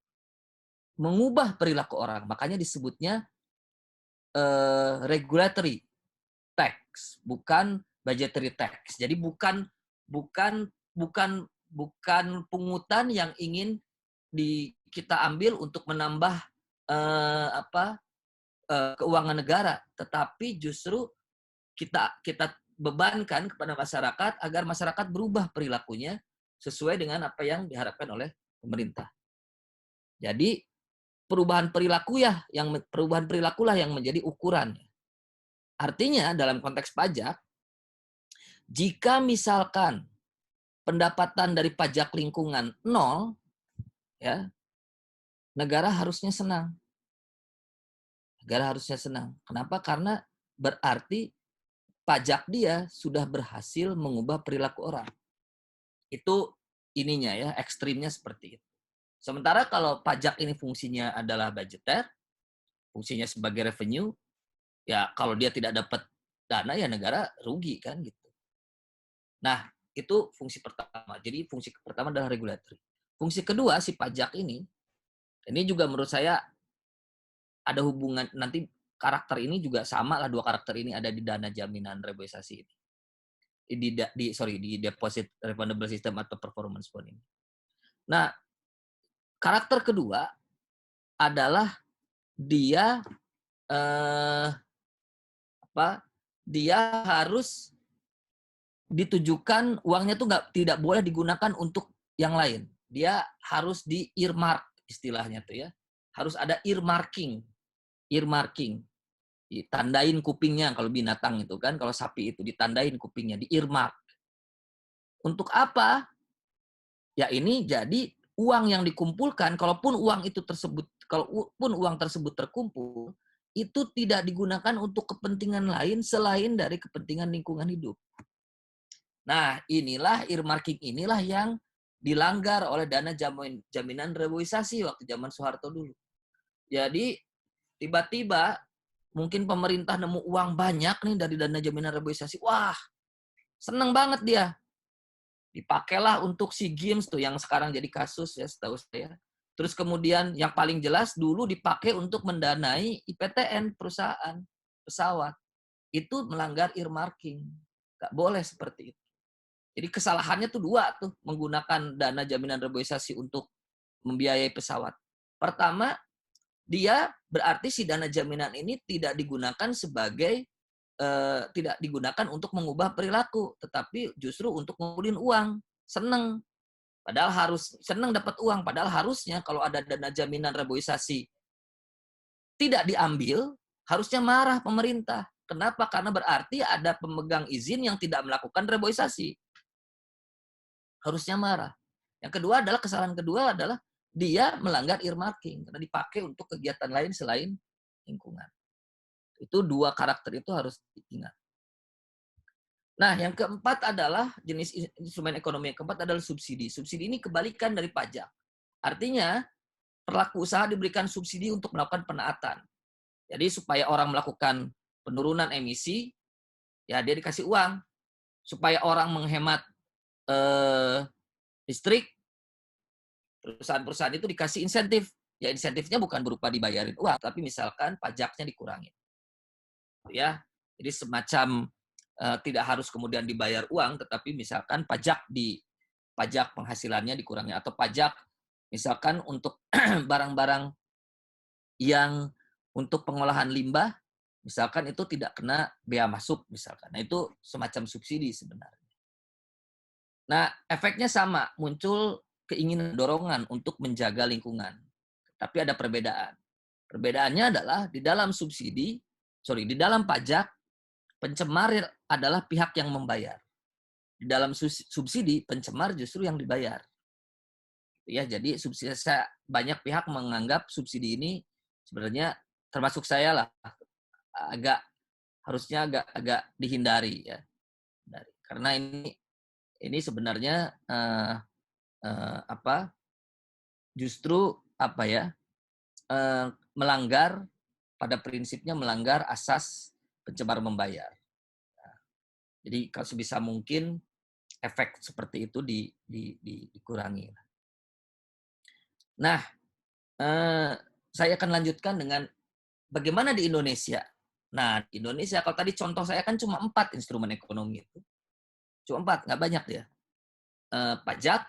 mengubah perilaku orang. Makanya disebutnya regulatory tax, bukan budgetary tax. Jadi bukan pungutan yang ingin kita ambil untuk menambah keuangan negara, tetapi justru kita bebankan kepada masyarakat agar masyarakat berubah perilakunya sesuai dengan apa yang diharapkan oleh pemerintah. Jadi perubahan perilakulah yang menjadi ukuran. Artinya dalam konteks pajak, jika misalkan pendapatan dari pajak lingkungan 0, ya, negara harusnya senang. Negara harusnya senang. Kenapa? Karena berarti pajak dia sudah berhasil mengubah perilaku orang. Itu ininya ya, ekstrimnya seperti itu. Sementara kalau pajak ini fungsinya adalah budgeter, fungsinya sebagai revenue, ya kalau dia tidak dapat dana ya negara rugi kan gitu. Nah, itu fungsi pertama. Jadi fungsi pertama adalah regulatory. Fungsi kedua si pajak ini juga menurut saya ada hubungan, nanti karakter ini juga sama lah, dua karakter ini ada di dana jaminan reboisasi ini. Di deposit refundable system atau performance bond ini. Nah, karakter kedua adalah dia dia harus ditujukan, uangnya tuh tidak boleh digunakan untuk yang lain. Dia harus di earmark istilahnya tuh ya. Harus ada earmarking. Ditandain kupingnya kalau binatang itu kan, kalau sapi itu ditandain kupingnya, di earmark. Untuk apa? Ya ini jadi uang yang dikumpulkan, kalaupun uang tersebut terkumpul, itu tidak digunakan untuk kepentingan lain selain dari kepentingan lingkungan hidup. Nah, earmarking inilah yang dilanggar oleh dana jaminan reboisasi waktu zaman Soeharto dulu. Jadi tiba-tiba mungkin pemerintah nemu uang banyak nih dari dana jaminan reboisasi. Wah, seneng banget dia. Dipakailah untuk SEA Games tuh yang sekarang jadi kasus ya setahu saya. Terus kemudian yang paling jelas dulu dipakai untuk mendanai IPTN, perusahaan pesawat. Itu melanggar earmarking. Nggak boleh seperti itu. Jadi kesalahannya tuh dua tuh, menggunakan dana jaminan reboisasi untuk membiayai pesawat. Pertama, dia berarti si dana jaminan ini tidak digunakan tidak digunakan untuk mengubah perilaku, tetapi justru untuk ngumpulin uang. seneng. Padahal harus seneng dapat uang. Padahal harusnya kalau ada dana jaminan reboisasi tidak diambil, harusnya marah pemerintah. Kenapa? Karena berarti ada pemegang izin yang tidak melakukan reboisasi. Harusnya marah. Yang kedua adalah, kesalahan kedua adalah dia melanggar earmarking karena dipakai untuk kegiatan lain selain lingkungan. Itu dua karakter itu harus diingat. Nah, yang keempat adalah jenis instrumen ekonomi yang keempat adalah subsidi. Subsidi ini kebalikan dari pajak. Artinya, pelaku usaha diberikan subsidi untuk melakukan penaatan. Jadi supaya orang melakukan penurunan emisi, ya dia dikasih uang. Supaya orang menghemat listrik, perusahaan-perusahaan itu dikasih insentif. Ya insentifnya bukan berupa dibayarin uang, tapi misalkan pajaknya dikurangi. Ya, jadi semacam tidak harus kemudian dibayar uang, tetapi misalkan pajak penghasilannya dikurangi, atau pajak misalkan untuk barang-barang yang untuk pengolahan limbah, misalkan itu tidak kena bea masuk misalkan. Nah, itu semacam subsidi sebenarnya. Nah, efeknya sama, muncul keinginan dorongan untuk menjaga lingkungan. Tapi ada perbedaan. Perbedaannya adalah di dalam pajak, pencemar adalah pihak yang membayar. Di dalam subsidi, pencemar justru yang dibayar. Ya, jadi subsidi, banyak pihak menganggap subsidi ini sebenarnya termasuk saya lah, harusnya agak dihindari ya. Karena ini sebenarnya justru melanggar, pada prinsipnya melanggar asas pencemar membayar. Jadi kalau sebisa mungkin efek seperti itu dikurangi. Nah, saya akan lanjutkan dengan bagaimana di Indonesia. Nah, di Indonesia kalau tadi contoh saya kan cuma 4 instrumen ekonomi itu. Cuma 4, nggak banyak ya. Pajak,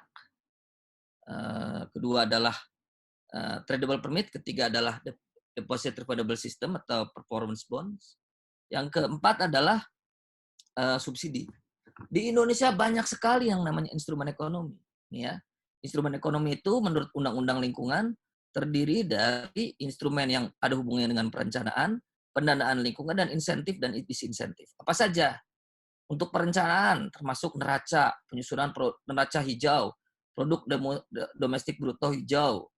kedua adalah tradable permit, ketiga adalah deposit refundable system atau performance bonds. Yang keempat adalah subsidi. Di Indonesia banyak sekali yang namanya instrumen ekonomi. Ya. Instrumen ekonomi itu menurut Undang-Undang Lingkungan terdiri dari instrumen yang ada hubungannya dengan perencanaan, pendanaan lingkungan, dan insentif dan disinsentif. Apa saja? Untuk perencanaan, termasuk neraca, penyusunan neraca hijau, produk domestik bruto hijau,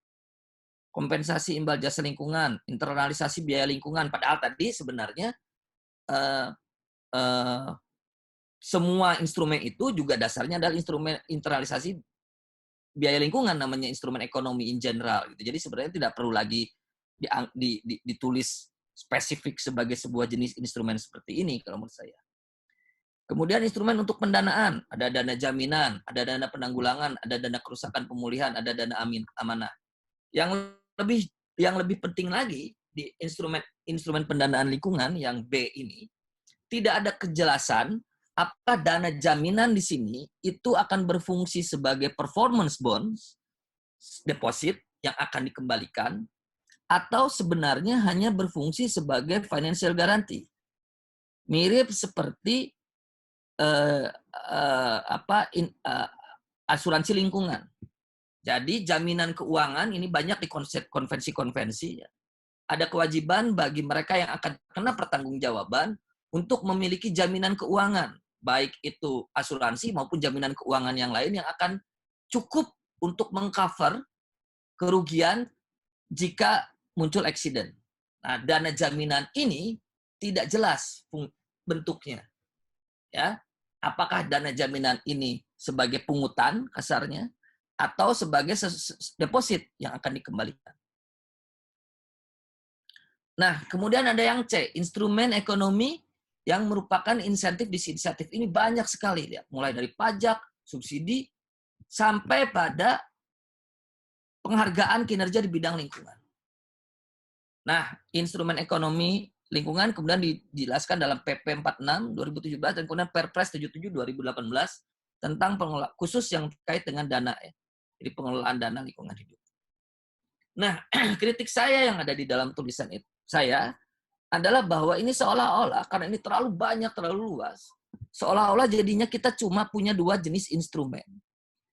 kompensasi imbal jasa lingkungan, internalisasi biaya lingkungan. Padahal tadi sebenarnya semua instrumen itu juga dasarnya adalah instrumen internalisasi biaya lingkungan, namanya instrumen ekonomi in general. Gitu. Jadi sebenarnya tidak perlu lagi ditulis spesifik sebagai sebuah jenis instrumen seperti ini kalau menurut saya. Kemudian instrumen untuk pendanaan, ada dana jaminan, ada dana penanggulangan, ada dana kerusakan pemulihan, ada dana amanah. Yang lebih penting lagi di instrumen pendanaan lingkungan yang B ini, tidak ada kejelasan apakah dana jaminan di sini itu akan berfungsi sebagai performance bonds, deposit yang akan dikembalikan, atau sebenarnya hanya berfungsi sebagai financial guarantee. Mirip seperti asuransi lingkungan. Jadi jaminan keuangan ini banyak di konvensi-konvensi. Ada kewajiban bagi mereka yang akan kena pertanggungjawaban untuk memiliki jaminan keuangan, baik itu asuransi maupun jaminan keuangan yang lain yang akan cukup untuk mengcover kerugian jika muncul accident. Nah, dana jaminan ini tidak jelas bentuknya. Ya, apakah dana jaminan ini sebagai pungutan kasarnya atau sebagai deposit yang akan dikembalikan. Nah, kemudian ada yang C, instrumen ekonomi yang merupakan insentif disinsentif. Ini banyak sekali, lihat, mulai dari pajak, subsidi, sampai pada penghargaan kinerja di bidang lingkungan. Nah, instrumen ekonomi lingkungan kemudian dijelaskan dalam PP 46 2017 dan kemudian Perpres 77 2018 tentang khusus yang terkait dengan dana ya. Jadi pengelolaan dana lingkungan hidup. Nah, kritik saya yang ada di dalam tulisan itu saya adalah bahwa ini seolah-olah karena ini terlalu banyak, terlalu luas, seolah-olah jadinya kita cuma punya 2 jenis instrumen.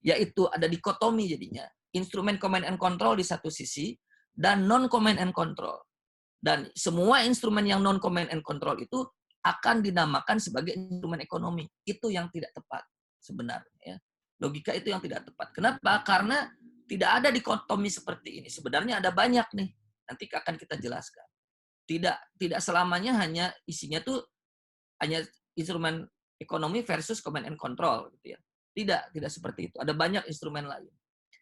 yaitu ada dikotomi jadinya. Instrumen command and control di satu sisi, dan non-command and control. Dan semua instrumen yang non-command and control itu akan dinamakan sebagai instrumen ekonomi. Itu yang tidak tepat sebenarnya. Ya. Logika itu yang tidak tepat. Kenapa? Karena tidak ada dikotomi seperti ini. Sebenarnya ada banyak nih. Nanti akan kita jelaskan. Tidak selamanya hanya isinya tuh hanya instrumen ekonomi versus command and control. Gitu ya. Tidak seperti itu. Ada banyak instrumen lain.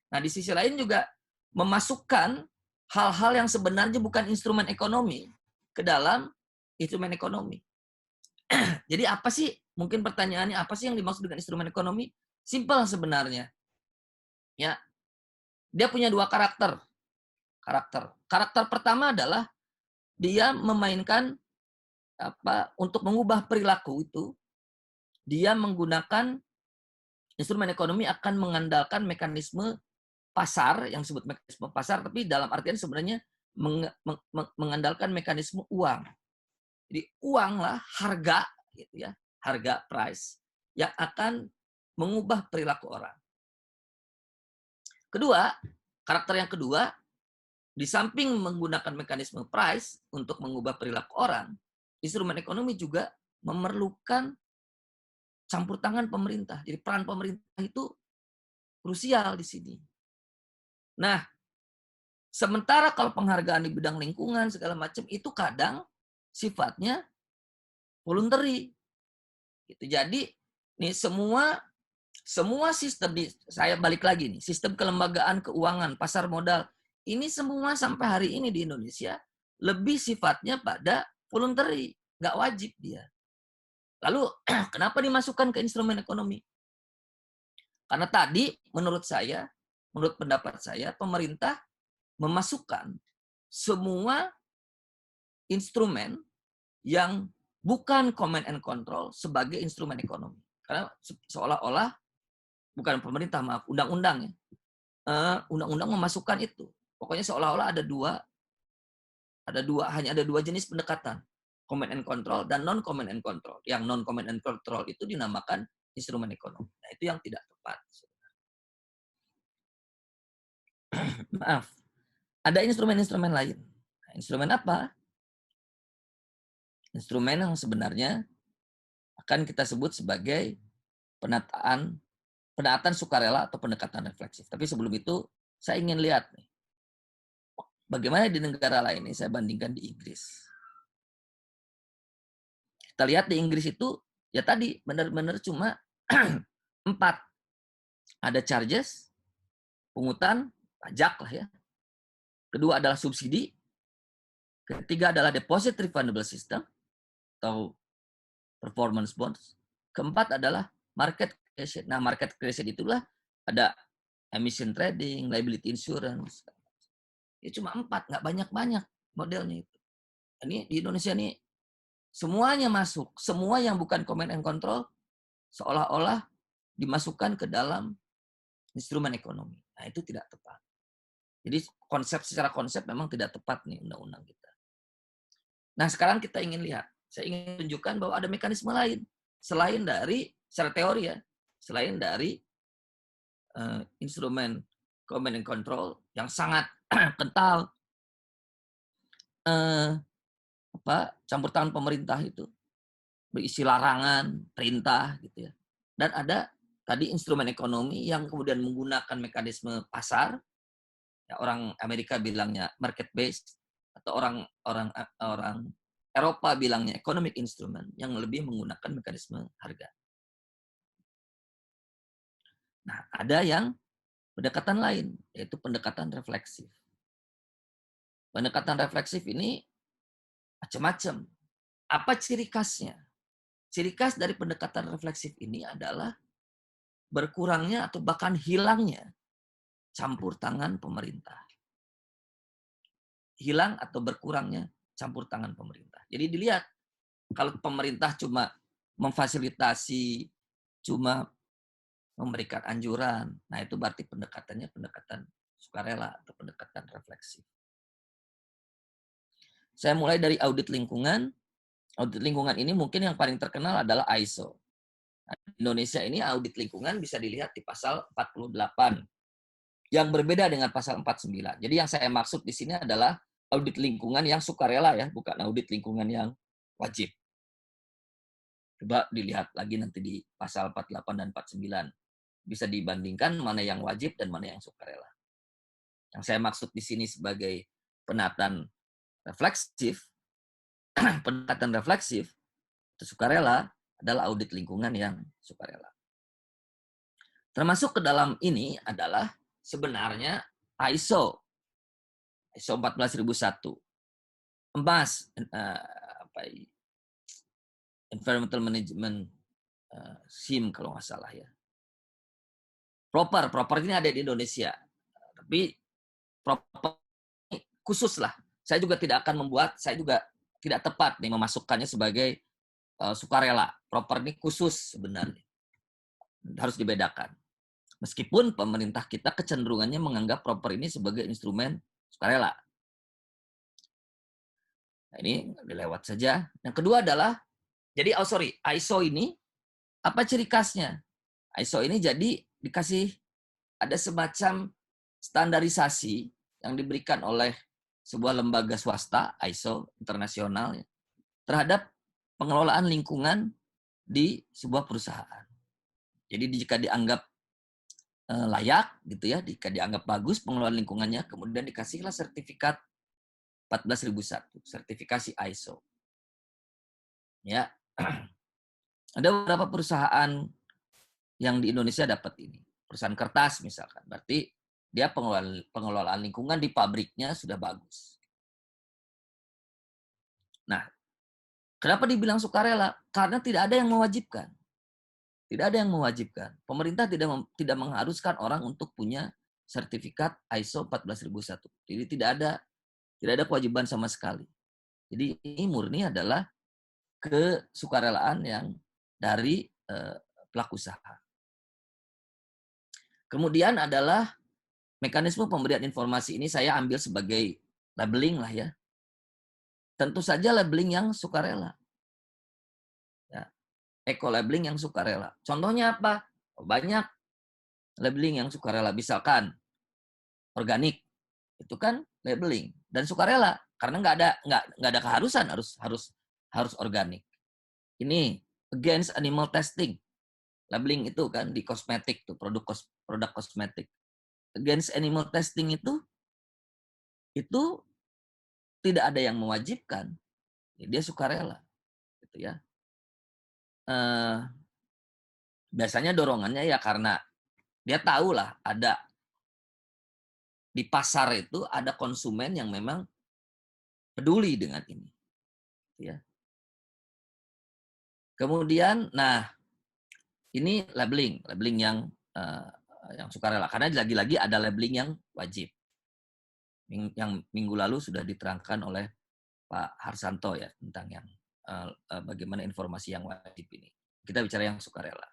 Nah, di sisi lain juga memasukkan hal-hal yang sebenarnya bukan instrumen ekonomi ke dalam instrumen ekonomi. Jadi apa sih, mungkin pertanyaannya, apa sih yang dimaksud dengan instrumen ekonomi? Simpel sebenarnya. Ya, dia punya dua karakter. Karakter pertama adalah dia memainkan untuk mengubah perilaku itu, dia menggunakan instrumen ekonomi akan mengandalkan mekanisme pasar, yang disebut mekanisme pasar, tapi dalam artian sebenarnya mengandalkan mekanisme uang. Jadi uang lah, harga, gitu ya, harga price yang akan mengubah perilaku orang. Kedua, karakter yang kedua, di samping menggunakan mekanisme price untuk mengubah perilaku orang, instrumen ekonomi juga memerlukan campur tangan pemerintah. Jadi peran pemerintah itu krusial di sini. Nah, sementara kalau penghargaan di bidang lingkungan segala macam itu kadang sifatnya voluntary. Gitu. Jadi nih semua sistem saya balik lagi nih, sistem kelembagaan keuangan, pasar modal, ini semua sampai hari ini di Indonesia lebih sifatnya pada voluntary, nggak wajib dia. Lalu kenapa dimasukkan ke instrumen ekonomi? Karena tadi menurut pendapat saya, pemerintah memasukkan semua instrumen yang bukan command and control sebagai instrumen ekonomi. Karena seolah-olah, bukan pemerintah, maaf, undang-undang ya. Undang-undang memasukkan itu. Pokoknya seolah-olah hanya ada dua jenis pendekatan. Command and control dan non-command and control. Yang non-command and control itu dinamakan instrumen ekonomi. Nah, itu yang tidak tepat. Maaf. Ada instrumen-instrumen lain. Nah, instrumen apa? Instrumen yang sebenarnya akan kita sebut sebagai penataan sukarela atau pendekatan refleksif. Tapi sebelum itu, saya ingin lihat nih, bagaimana di negara lain ini, saya bandingkan di Inggris. Kita lihat di Inggris itu, ya tadi, benar-benar cuma 4. Ada charges, pungutan, pajak lah ya. Kedua adalah subsidi. Ketiga adalah deposit refundable system, atau performance bonds. Keempat adalah market creation. Nah, market creation itulah ada emission trading, liability insurance. Ya cuma 4, nggak banyak-banyak modelnya itu. Ini di Indonesia ini semuanya masuk. Semua yang bukan command and control seolah-olah dimasukkan ke dalam instrumen ekonomi. Nah, itu tidak tepat. Jadi secara konsep memang tidak tepat nih undang-undang kita. Nah, sekarang kita ingin lihat. Saya ingin tunjukkan bahwa ada mekanisme lain. Selain dari, secara teori ya, selain dari instrumen command and control yang sangat kental, campur tangan pemerintah itu, berisi larangan, perintah, gitu ya. Dan ada tadi instrumen ekonomi yang kemudian menggunakan mekanisme pasar, ya, orang Amerika bilangnya market based, atau orang Eropa bilangnya economic instrument, yang lebih menggunakan mekanisme harga. Nah, ada yang pendekatan lain, yaitu pendekatan refleksif. Pendekatan refleksif ini macam-macam. Apa ciri khasnya? Ciri khas dari pendekatan refleksif ini adalah berkurangnya atau bahkan hilangnya campur tangan pemerintah. Hilang atau berkurangnya campur tangan pemerintah. Jadi dilihat, kalau pemerintah cuma memfasilitasi, cuma memberikan anjuran, nah itu berarti pendekatannya pendekatan sukarela atau pendekatan refleksif. Saya mulai dari audit lingkungan. Audit lingkungan ini mungkin yang paling terkenal adalah ISO. Indonesia ini audit lingkungan bisa dilihat di pasal 48 yang berbeda dengan pasal 49. Jadi yang saya maksud di sini adalah audit lingkungan yang sukarela ya, bukan audit lingkungan yang wajib. Coba dilihat lagi nanti di pasal 48 dan 49. Bisa dibandingkan mana yang wajib dan mana yang sukarela. Yang saya maksud di sini sebagai penataan refleksif, pendekatan refleksif, itu sukarela adalah audit lingkungan yang sukarela. Termasuk ke dalam ini adalah sebenarnya ISO 14001. EMAS, Environmental Management SIM kalau nggak salah ya. Proper ini ada di Indonesia. Tapi proper khusus lah. Saya juga tidak akan membuat, saya juga tidak tepat nih memasukkannya sebagai sukarela. Proper ini khusus sebenarnya. Harus dibedakan. Meskipun pemerintah kita kecenderungannya menganggap proper ini sebagai instrumen sukarela. Nah, ini dilewat saja. Yang kedua adalah, jadi ISO ini apa ciri khasnya? ISO ini jadi dikasih ada semacam standarisasi yang diberikan oleh sebuah lembaga swasta, ISO internasional, ya, terhadap pengelolaan lingkungan di sebuah perusahaan. Jadi jika dianggap layak, gitu ya, jika dianggap bagus pengelolaan lingkungannya, kemudian dikasihlah sertifikat 14001, sertifikasi ISO. Ya, ada beberapa perusahaan yang di Indonesia dapat ini. Perusahaan kertas misalkan, berarti dia pengelolaan lingkungan di pabriknya sudah bagus. Nah, kenapa dibilang sukarela? Karena tidak ada yang mewajibkan. Tidak ada yang mewajibkan. Pemerintah tidak mengharuskan orang untuk punya sertifikat ISO 14001. Jadi tidak ada kewajiban sama sekali. Jadi ini murni adalah kesukarelaan yang dari pelaku usaha. Kemudian adalah mekanisme pemberian informasi ini saya ambil sebagai labeling lah ya. Tentu saja labeling yang sukarela. Ya. Eco-labeling yang sukarela. Contohnya apa? Banyak labeling yang sukarela. Misalkan organik, itu kan labeling. Dan sukarela, karena nggak ada keharusan harus organik. Ini against animal testing. Labeling itu kan di kosmetik tuh, produk kosmetik. Against animal testing itu tidak ada yang mewajibkan. Dia sukarela, gitu ya. Biasanya dorongannya ya karena dia tahu lah ada di pasar itu ada konsumen yang memang peduli dengan ini, ya. Kemudian, nah ini labeling yang sukarela karena lagi-lagi ada labeling yang wajib. Yang minggu lalu sudah diterangkan oleh Pak Harsanto ya tentang yang bagaimana informasi yang wajib ini. Kita bicara yang sukarela.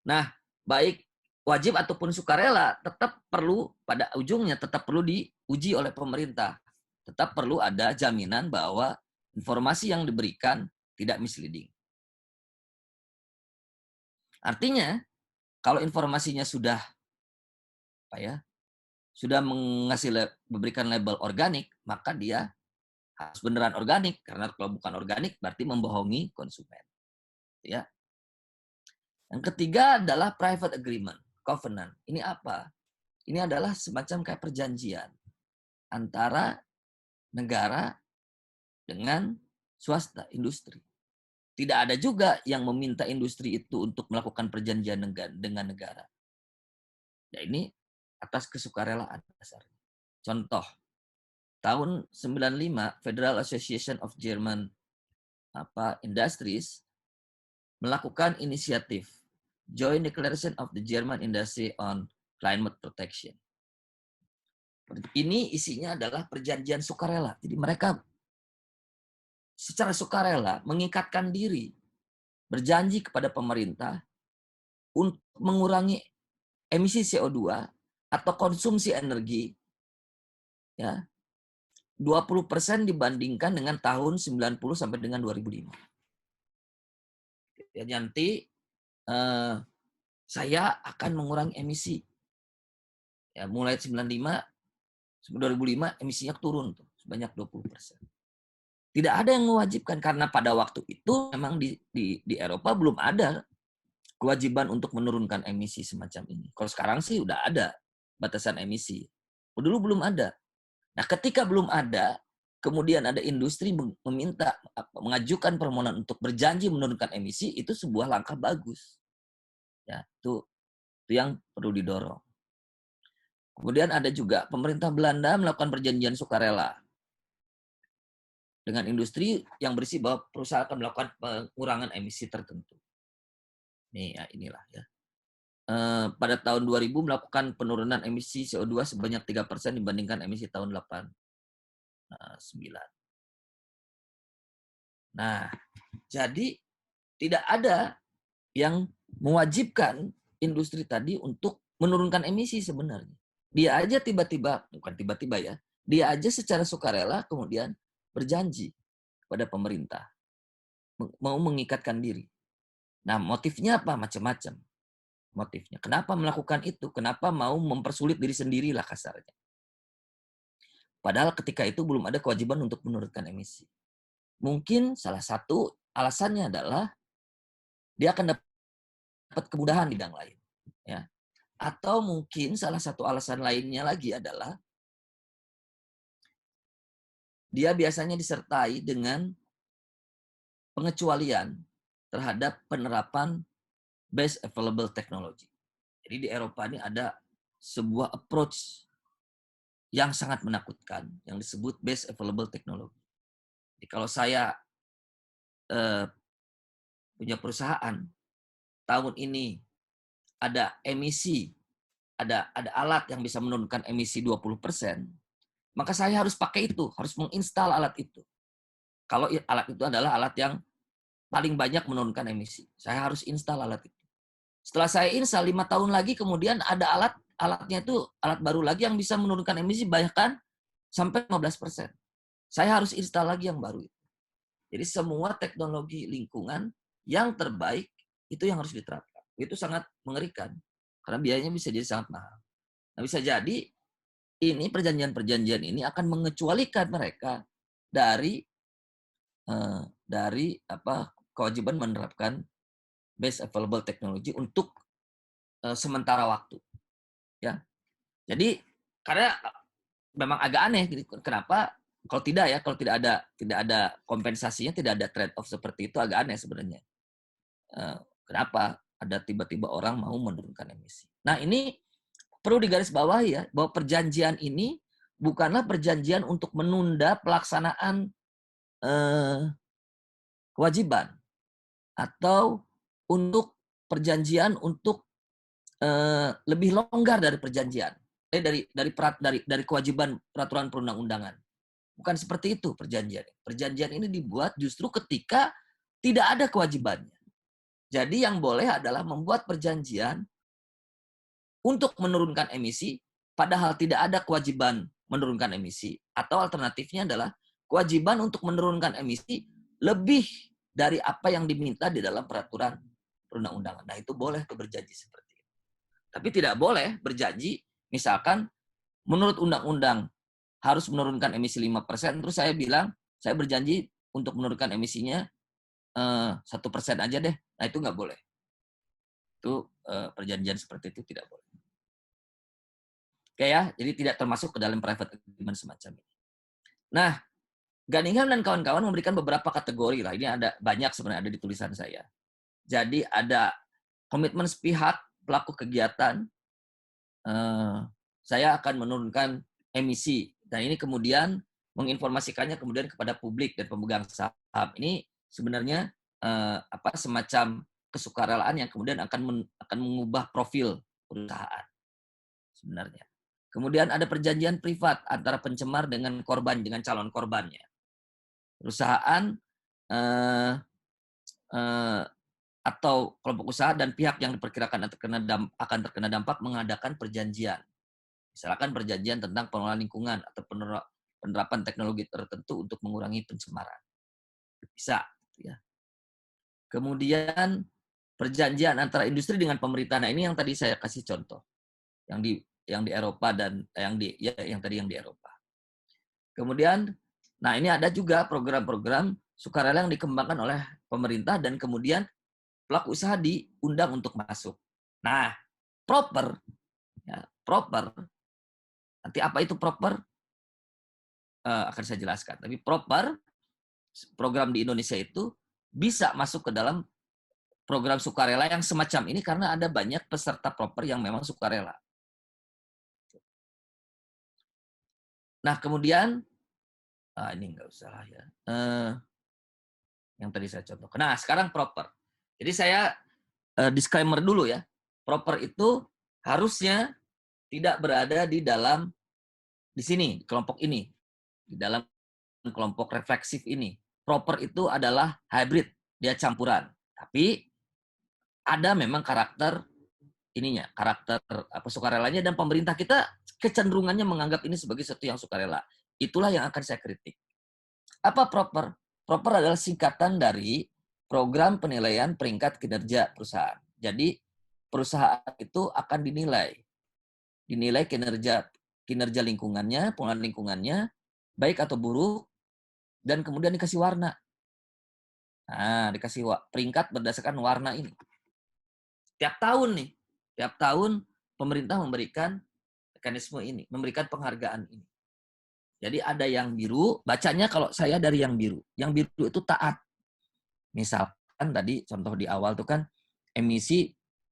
Nah, baik wajib ataupun sukarela tetap perlu pada ujungnya tetap perlu diuji oleh pemerintah. Tetap perlu ada jaminan bahwa informasi yang diberikan tidak misleading. Artinya, kalau informasinya sudah memberikan label organik, maka dia harus beneran organik karena kalau bukan organik berarti membohongi konsumen. Ya. Yang ketiga adalah private agreement, covenant. Ini apa? Ini adalah semacam kayak perjanjian antara negara dengan swasta, industri. Tidak ada juga yang meminta industri itu untuk melakukan perjanjian dengan negara. Ya ini atas kesukarelaan dasarnya. Contoh, tahun 95 Federal Association of German Industries melakukan inisiatif Joint Declaration of the German Industry on Climate Protection. Ini isinya adalah perjanjian sukarela. Jadi mereka secara sukarela mengikatkan diri, berjanji kepada pemerintah untuk mengurangi emisi CO2 atau konsumsi energi ya 20% dibandingkan dengan tahun 90 sampai dengan 2005. Ya, nanti eee, saya akan mengurangi emisi. Ya, mulai 2005 emisinya turun tuh sebanyak 20%. Tidak ada yang mewajibkan karena pada waktu itu memang di Eropa belum ada kewajiban untuk menurunkan emisi semacam ini. Kalau sekarang sih udah ada batasan emisi. Dulu belum ada. Nah, ketika belum ada, kemudian ada industri meminta mengajukan permohonan untuk berjanji menurunkan emisi, itu sebuah langkah bagus. Ya, itu yang perlu didorong. Kemudian ada juga pemerintah Belanda melakukan perjanjian sukarela dengan industri yang berisi bahwa perusahaan akan melakukan pengurangan emisi tertentu. Nih, ya inilah ya. Pada tahun 2000 melakukan penurunan emisi CO2 sebanyak 3% dibandingkan emisi tahun 89. Nah, jadi tidak ada yang mewajibkan industri tadi untuk menurunkan emisi sebenarnya. Dia aja tiba-tiba, bukan tiba-tiba ya, dia aja secara sukarela kemudian berjanji kepada pemerintah, mau mengikatkan diri. Nah, motifnya apa? Macam-macam motifnya. Kenapa melakukan itu? Kenapa mau mempersulit diri sendirilah kasarnya. Padahal ketika itu belum ada kewajiban untuk menurunkan emisi. Mungkin salah satu alasannya adalah dia akan dapat kemudahan di bidang lain. Ya. Atau mungkin salah satu alasan lainnya lagi adalah dia biasanya disertai dengan pengecualian terhadap penerapan best available technology. Jadi di Eropa ini ada sebuah approach yang sangat menakutkan yang disebut best available technology. Jadi kalau saya eh, punya perusahaan tahun ini ada emisi, ada alat yang bisa menurunkan emisi 20%, maka saya harus pakai itu, harus menginstal alat itu. Kalau alat itu adalah alat yang paling banyak menurunkan emisi, saya harus install alat itu. Setelah saya install 5 tahun lagi, kemudian ada alatnya itu alat baru lagi yang bisa menurunkan emisi bahkan sampai 15%. Saya harus install lagi yang baru. Jadi semua teknologi lingkungan yang terbaik itu yang harus diterapkan. Itu sangat mengerikan karena biayanya bisa jadi sangat mahal. Nah, bisa jadi ini perjanjian-perjanjian ini akan mengecualikan mereka dari kewajiban menerapkan best available technology untuk sementara waktu. Ya, jadi karena memang agak aneh, gitu. Kenapa kalau tidak ada kompensasinya, tidak ada trade off seperti itu agak aneh sebenarnya. Kenapa ada tiba-tiba orang mau menurunkan emisi? Nah, ini perlu digarisbawahi ya, bahwa perjanjian ini bukanlah perjanjian untuk menunda pelaksanaan eh, kewajiban atau untuk perjanjian untuk lebih longgar dari perjanjian, dari kewajiban peraturan perundang-undangan. Bukan seperti itu perjanjian. Perjanjian ini dibuat justru ketika tidak ada kewajibannya. Jadi yang boleh adalah membuat perjanjian untuk menurunkan emisi, padahal tidak ada kewajiban menurunkan emisi. Atau alternatifnya adalah kewajiban untuk menurunkan emisi lebih dari apa yang diminta di dalam peraturan perundang-undangan. Nah, itu boleh berjanji seperti itu. Tapi tidak boleh berjanji, misalkan menurut undang-undang harus menurunkan emisi 5%, terus saya bilang, saya berjanji untuk menurunkan emisinya 1% aja deh. Nah, itu nggak boleh. Itu perjanjian seperti itu tidak boleh. Oke ya, jadi tidak termasuk ke dalam private agreement semacam ini. Nah, Gunningham dan kawan-kawan memberikan beberapa kategori lah. Ini ada banyak sebenarnya ada di tulisan saya. Jadi ada komitmen sepihak pelaku kegiatan. Saya akan menurunkan emisi dan ini kemudian menginformasikannya kemudian kepada publik dan pemegang saham. Ini sebenarnya semacam kesukarelaan yang kemudian akan mengubah profil perusahaan sebenarnya. Kemudian ada perjanjian privat antara pencemar dengan korban, dengan calon korbannya. Perusahaan atau kelompok usaha dan pihak yang diperkirakan akan terkena dampak mengadakan perjanjian. Misalkan perjanjian tentang pengelolaan lingkungan atau penerapan teknologi tertentu untuk mengurangi pencemaran. Bisa. Ya. Kemudian perjanjian antara industri dengan pemerintah. Nah, ini yang tadi saya kasih contoh, yang di Eropa dan yang di Eropa. Kemudian, nah ini ada juga program-program sukarela yang dikembangkan oleh pemerintah dan kemudian pelaku usaha diundang untuk masuk. Nah, proper, ya, proper. Nanti apa itu proper? Akan saya jelaskan. Tapi proper program di Indonesia itu bisa masuk ke dalam program sukarela yang semacam ini karena ada banyak peserta proper yang memang sukarela. Nah, kemudian ini nggak usah lah ya. Yang tadi saya contohkan. Nah, sekarang proper. Jadi saya disclaimer dulu ya. Proper itu harusnya tidak berada di sini, kelompok ini, di dalam kelompok refleksif ini. Proper itu adalah hybrid, dia campuran. Tapi ada memang karakter karakter sukarelanya, dan pemerintah kita kecenderungannya menganggap ini sebagai sesuatu yang sukarela. Itulah yang akan saya kritik. Apa proper? Proper adalah singkatan dari program penilaian peringkat kinerja perusahaan. Jadi perusahaan itu akan dinilai kinerja lingkungannya, pengelolaan lingkungannya, baik atau buruk, dan kemudian dikasih warna. Nah, dikasih peringkat berdasarkan warna ini. Tiap tahun pemerintah memberikan mekanisme ini, memberikan penghargaan ini. Jadi ada yang biru, bacanya kalau saya dari yang biru. Yang biru itu taat. Misalkan tadi contoh di awal itu kan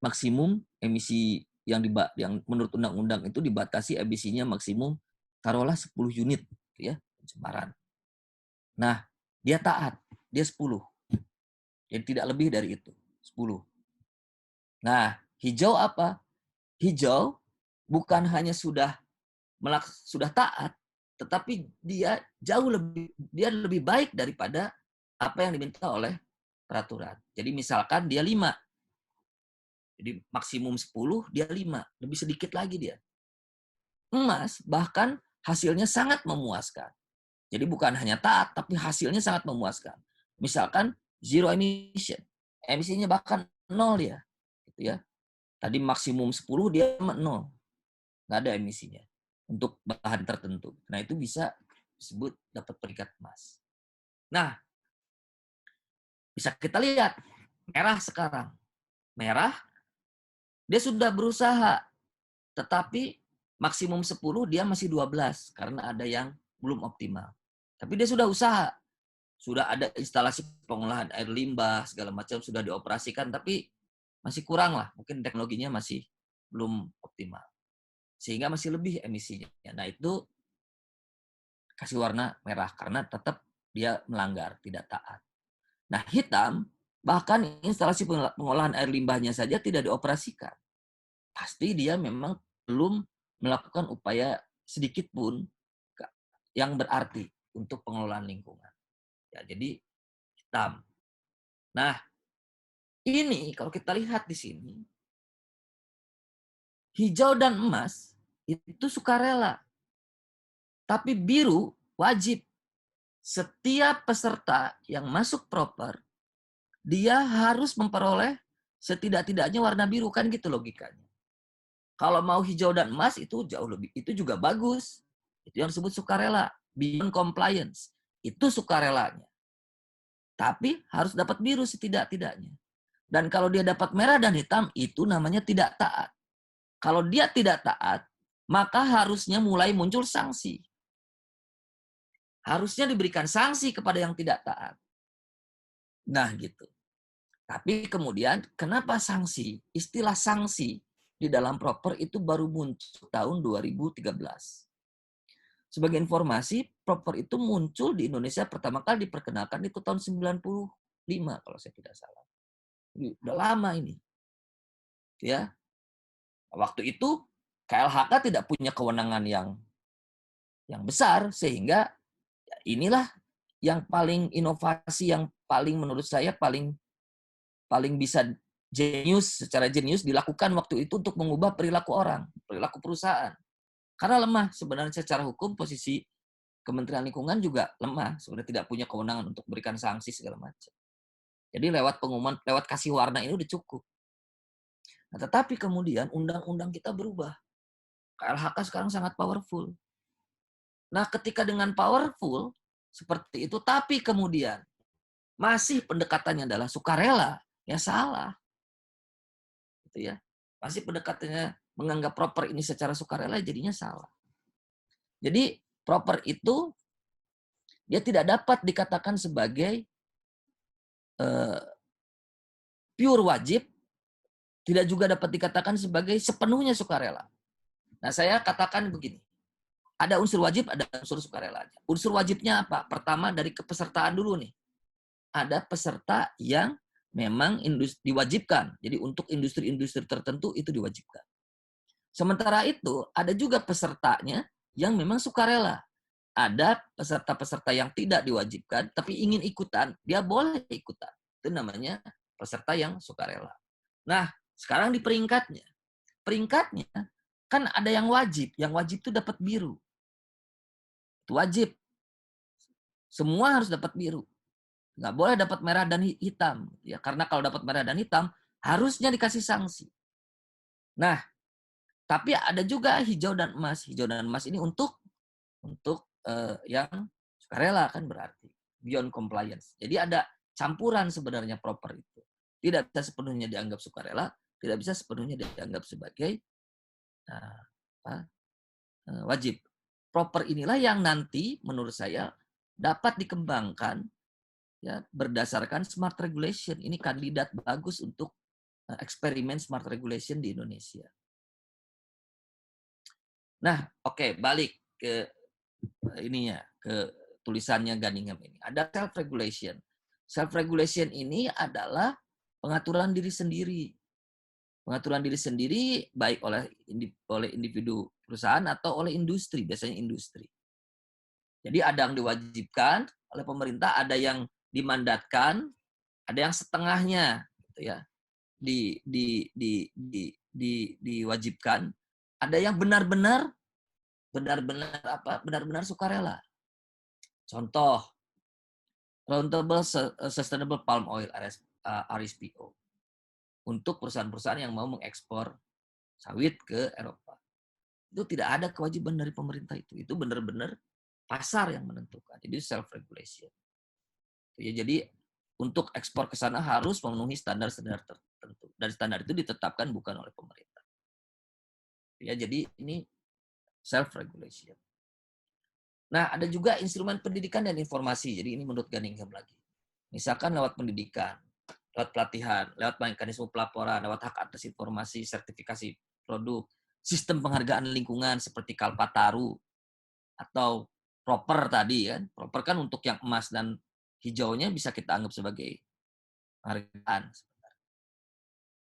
maksimum emisi yang menurut undang-undang itu dibatasi emisinya maksimum taruhlah 10 unit gitu ya, pencemaran. Nah, dia taat, dia 10. Jadi tidak lebih dari itu, 10. Nah, hijau apa? Hijau bukan hanya sudah taat, tetapi dia lebih baik daripada apa yang diminta oleh peraturan. Jadi misalkan dia 5. Jadi maksimum 10, dia 5. Lebih sedikit lagi dia. Emas bahkan hasilnya sangat memuaskan. Jadi bukan hanya taat, tapi hasilnya sangat memuaskan. Misalkan zero emission. Emisinya bahkan 0 dia. Gitu ya. Tadi maksimum 10, dia 0. Nggak ada emisinya untuk bahan tertentu. Nah, itu bisa disebut dapat peringkat emas. Nah, bisa kita lihat merah sekarang. Merah, dia sudah berusaha, tetapi maksimum 10 dia masih 12 karena ada yang belum optimal. Tapi dia sudah usaha. Sudah ada instalasi pengolahan air limbah, segala macam sudah dioperasikan, tapi masih kurang lah. Mungkin teknologinya masih belum optimal. Sehingga masih lebih emisinya. Nah, itu kasih warna merah karena tetap dia melanggar, tidak taat. Nah, hitam, bahkan instalasi pengolahan air limbahnya saja tidak dioperasikan. Pasti dia memang belum melakukan upaya sedikit pun yang berarti untuk pengelolaan lingkungan. Ya, jadi hitam. Nah, ini kalau kita lihat di sini, hijau dan emas itu sukarela. Tapi biru wajib. Setiap peserta yang masuk proper, dia harus memperoleh setidak-tidaknya warna biru, kan gitu logikanya. Kalau mau hijau dan emas itu jauh lebih, itu juga bagus. Itu yang disebut sukarela, beyond compliance. Itu sukarelanya. Tapi harus dapat biru setidak-tidaknya. Dan kalau dia dapat merah dan hitam, itu namanya tidak taat. Kalau dia tidak taat, maka harusnya mulai muncul sanksi. Harusnya diberikan sanksi kepada yang tidak taat. Nah, gitu. Tapi kemudian, kenapa sanksi? Istilah sanksi di dalam proper itu baru muncul tahun 2013. Sebagai informasi, proper itu muncul di Indonesia pertama kali diperkenalkan itu tahun 95 kalau saya tidak salah. Udah lama ini. Ya. Waktu itu KLHK tidak punya kewenangan yang besar sehingga inilah yang paling inovasi, yang paling menurut saya paling bisa secara jenius dilakukan waktu itu untuk mengubah perilaku orang, perilaku perusahaan. Karena lemah sebenarnya secara hukum, posisi Kementerian Lingkungan juga lemah, sebenarnya tidak punya kewenangan untuk berikan sanksi segala macam. Jadi lewat pengumuman, lewat kasih warna ini udah cukup. Nah, tetapi kemudian undang-undang kita berubah. KLHK sekarang sangat powerful. Nah, ketika dengan powerful seperti itu, tapi kemudian masih pendekatannya adalah sukarela, ya salah. Gitu ya. Masih pendekatannya menganggap proper ini secara sukarela, jadinya salah. Jadi proper itu dia tidak dapat dikatakan sebagai pure wajib, tidak juga dapat dikatakan sebagai sepenuhnya sukarela. Nah, saya katakan begini. Ada unsur wajib, ada unsur sukarela. Unsur wajibnya apa? Pertama dari kepesertaan dulu nih. Ada peserta yang memang diwajibkan. Jadi untuk industri-industri tertentu itu diwajibkan. Sementara itu, ada juga pesertanya yang memang sukarela. Ada peserta-peserta yang tidak diwajibkan, tapi ingin ikutan, dia boleh ikutan. Itu namanya peserta yang sukarela. Nah, sekarang di peringkatnya. Peringkatnya, kan ada yang wajib. Yang wajib itu dapat biru. Itu wajib. Semua harus dapat biru. Nggak boleh dapat merah dan hitam. Ya, karena kalau dapat merah dan hitam, harusnya dikasih sanksi. Nah, tapi ada juga hijau dan emas. Hijau dan emas ini untuk yang sukarela kan berarti. Beyond compliance. Jadi ada campuran sebenarnya proper itu. Tidak bisa sepenuhnya dianggap sukarela, tidak bisa sepenuhnya dianggap sebagai wajib. Proper inilah yang nanti menurut saya dapat dikembangkan ya berdasarkan smart regulation. Ini kandidat bagus untuk eksperimen smart regulation di Indonesia. Nah, oke, balik ke ininya, ke tulisannya Gunningham ini. Ada self regulation. Self regulation ini adalah pengaturan diri sendiri. Pengaturan diri sendiri baik oleh individu perusahaan atau oleh industri, biasanya industri. Jadi ada yang diwajibkan oleh pemerintah, ada yang dimandatkan, ada yang setengahnya gitu ya. Diwajibkan, ada yang benar-benar sukarela. Contoh, Roundtable Sustainable Palm Oil RSPO untuk perusahaan-perusahaan yang mau mengekspor sawit ke Eropa. Itu tidak ada kewajiban dari pemerintah itu. Itu benar-benar pasar yang menentukan. Jadi self regulation. Ya, jadi untuk ekspor ke sana harus memenuhi standar-standar tertentu. Dan standar itu ditetapkan bukan oleh pemerintah. Ya, jadi ini self regulation. Nah, ada juga instrumen pendidikan dan informasi. Jadi ini menurut Gunningham lagi. Misalkan lewat pendidikan, lewat pelatihan, lewat mekanisme pelaporan, lewat hak atas informasi, sertifikasi produk, sistem penghargaan lingkungan seperti Kalpataru atau proper tadi kan. Proper kan untuk yang emas dan hijaunya bisa kita anggap sebagai penghargaan.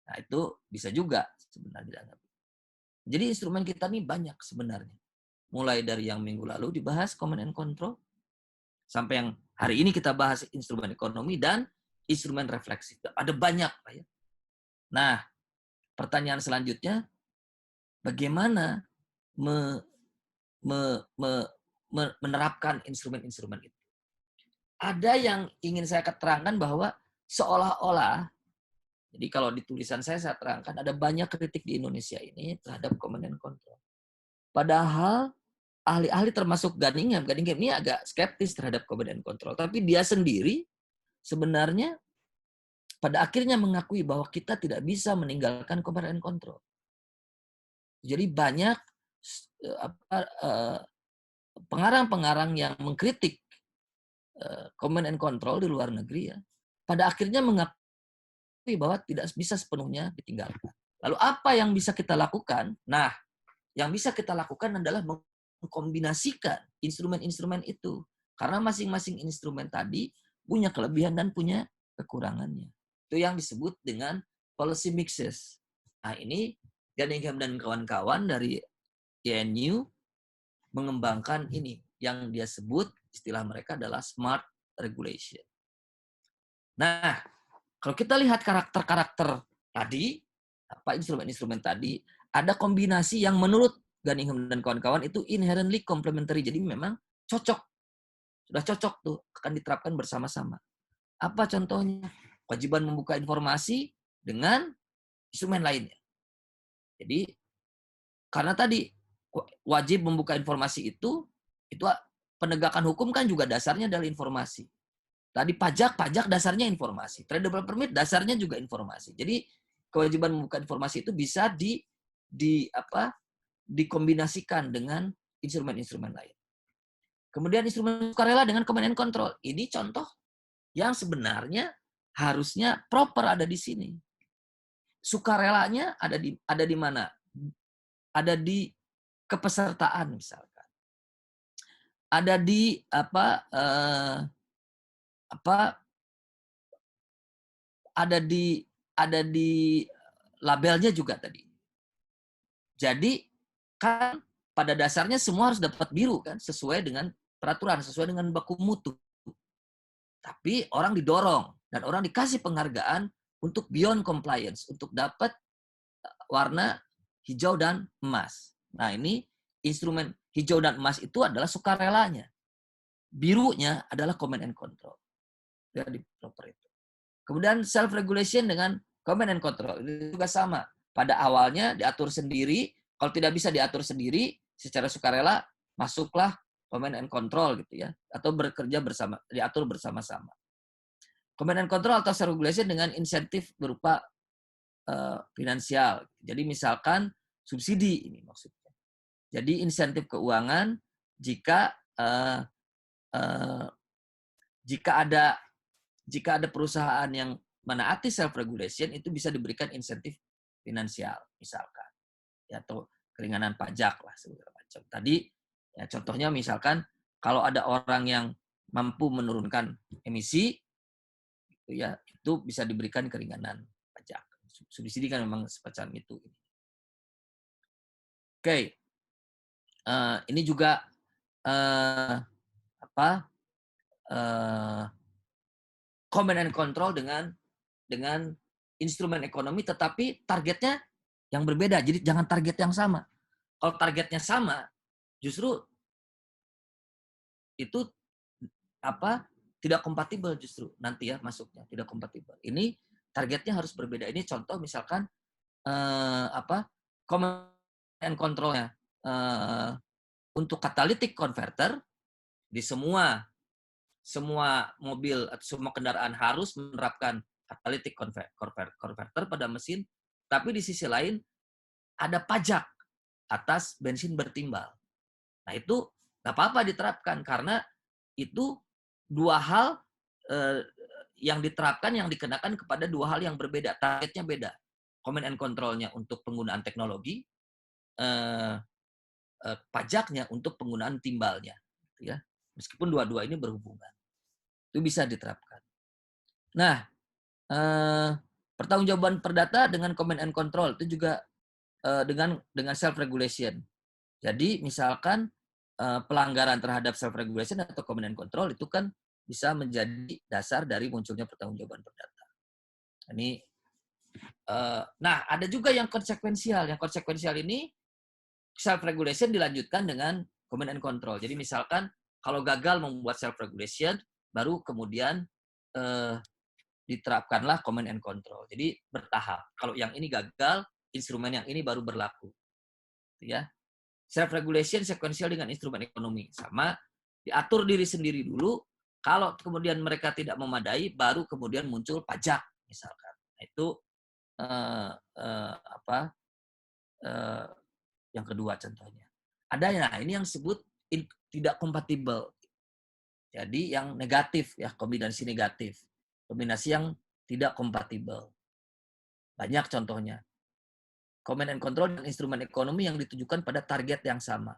Nah, itu bisa juga sebenarnya dianggap. Jadi instrumen kita ini banyak sebenarnya. Mulai dari yang minggu lalu dibahas Command and Control, sampai yang hari ini kita bahas instrumen ekonomi dan instrumen refleksif. Ada banyak, Pak ya. Nah, pertanyaan selanjutnya, bagaimana menerapkan instrumen-instrumen itu? Ada yang ingin saya terangkan bahwa seolah-olah, jadi kalau di tulisan saya terangkan, ada banyak kritik di Indonesia ini terhadap Command and Control. Padahal ahli-ahli termasuk Gunningham ini agak skeptis terhadap Command and Control. Tapi dia sendiri sebenarnya pada akhirnya mengakui bahwa kita tidak bisa meninggalkan Command and Control. Jadi banyak pengarang-pengarang yang mengkritik Command and Control di luar negeri ya, pada akhirnya mengakui bahwa tidak bisa sepenuhnya ditinggalkan. Lalu apa yang bisa kita lakukan? Nah, yang bisa kita lakukan adalah mengkombinasikan instrumen-instrumen itu. Karena masing-masing instrumen tadi punya kelebihan dan punya kekurangannya. Itu yang disebut dengan policy mixes. Nah, ini Gunningham dan kawan-kawan dari INU mengembangkan ini. Yang dia sebut, istilah mereka adalah smart regulation. Nah, kalau kita lihat karakter-karakter tadi, apa instrumen-instrumen tadi, ada kombinasi yang menurut Gunningham dan kawan-kawan itu inherently complementary. Jadi memang cocok. Sudah cocok tuh, akan diterapkan bersama-sama. Apa contohnya? kewajiban membuka informasi dengan instrumen lainnya. Jadi karena tadi wajib membuka informasi itu penegakan hukum kan juga dasarnya adalah informasi. Tadi pajak dasarnya informasi. Tradable permit dasarnya juga informasi. Jadi kewajiban membuka informasi itu bisa dikombinasikan dengan instrumen-instrumen lain. Kemudian instrumen sukarela dengan command and control. Ini contoh yang sebenarnya harusnya proper ada di sini. Sukarelanya ada di mana? Ada di kepesertaan misalkan. Ada di ada di labelnya juga tadi. Jadi kan pada dasarnya semua harus dapat biru kan, sesuai dengan peraturan, sesuai dengan baku mutu. Tapi orang didorong dan orang dikasih penghargaan untuk beyond compliance, untuk dapat warna hijau dan emas. Nah, ini instrumen hijau dan emas itu adalah sukarelanya. Birunya adalah command and control. Jadi proper itu. Kemudian self regulation dengan command and control itu juga sama. Pada awalnya diatur sendiri, kalau tidak bisa diatur sendiri secara sukarela, masuklah command and control gitu ya, atau bekerja bersama, diatur bersama-sama. Command and control atau self regulation dengan insentif berupa finansial. Jadi misalkan subsidi ini maksudnya. Jadi insentif keuangan jika ada perusahaan yang menaati self regulation itu bisa diberikan insentif finansial misalkan, ya, atau keringanan pajak lah segala macam. Tadi ya contohnya misalkan kalau ada orang yang mampu menurunkan emisi, gitu ya, itu bisa diberikan keringanan pajak. Subsidi kan memang semacam itu. Oke, ini juga command and control dengan instrumen ekonomi, tetapi targetnya yang berbeda. Jadi jangan target yang sama. Kalau targetnya sama, justru itu tidak kompatibel justru nanti ya masuknya tidak kompatibel. Ini targetnya harus berbeda. Ini contoh misalkan command and controlnya untuk catalytic converter di semua mobil atau semua kendaraan harus menerapkan catalytic converter pada mesin, tapi di sisi lain ada pajak atas bensin bertimbal. Nah itu nggak apa-apa diterapkan karena itu dua hal yang diterapkan yang dikenakan kepada dua hal yang berbeda, targetnya beda. Command and control-nya untuk penggunaan teknologi, pajaknya untuk penggunaan timbalnya, ya. Meskipun dua-dua ini berhubungan, itu bisa diterapkan. Nah, pertanggungjawaban perdata dengan command and control itu juga dengan self regulation. Jadi misalkan pelanggaran terhadap self regulation atau command and control itu kan bisa menjadi dasar dari munculnya pertanggungjawaban perdata. Ini nah ada juga yang konsekuensial. Yang konsekuensial ini self regulation dilanjutkan dengan command and control. Jadi misalkan kalau gagal membuat self regulation, baru kemudian diterapkanlah command and control. Jadi bertahap. Kalau yang ini gagal, instrumen yang ini baru berlaku. Ya. Self regulation sekuensial dengan instrumen ekonomi. Sama diatur diri sendiri dulu. Kalau kemudian mereka tidak memadai, baru kemudian muncul pajak misalkan. Nah, itu yang kedua contohnya. Ada nah ini yang disebut tidak kompatibel. Jadi yang negatif ya, kombinasi negatif. Kombinasi yang tidak kompatibel. Banyak contohnya. Command and control dan instrumen ekonomi yang ditujukan pada target yang sama.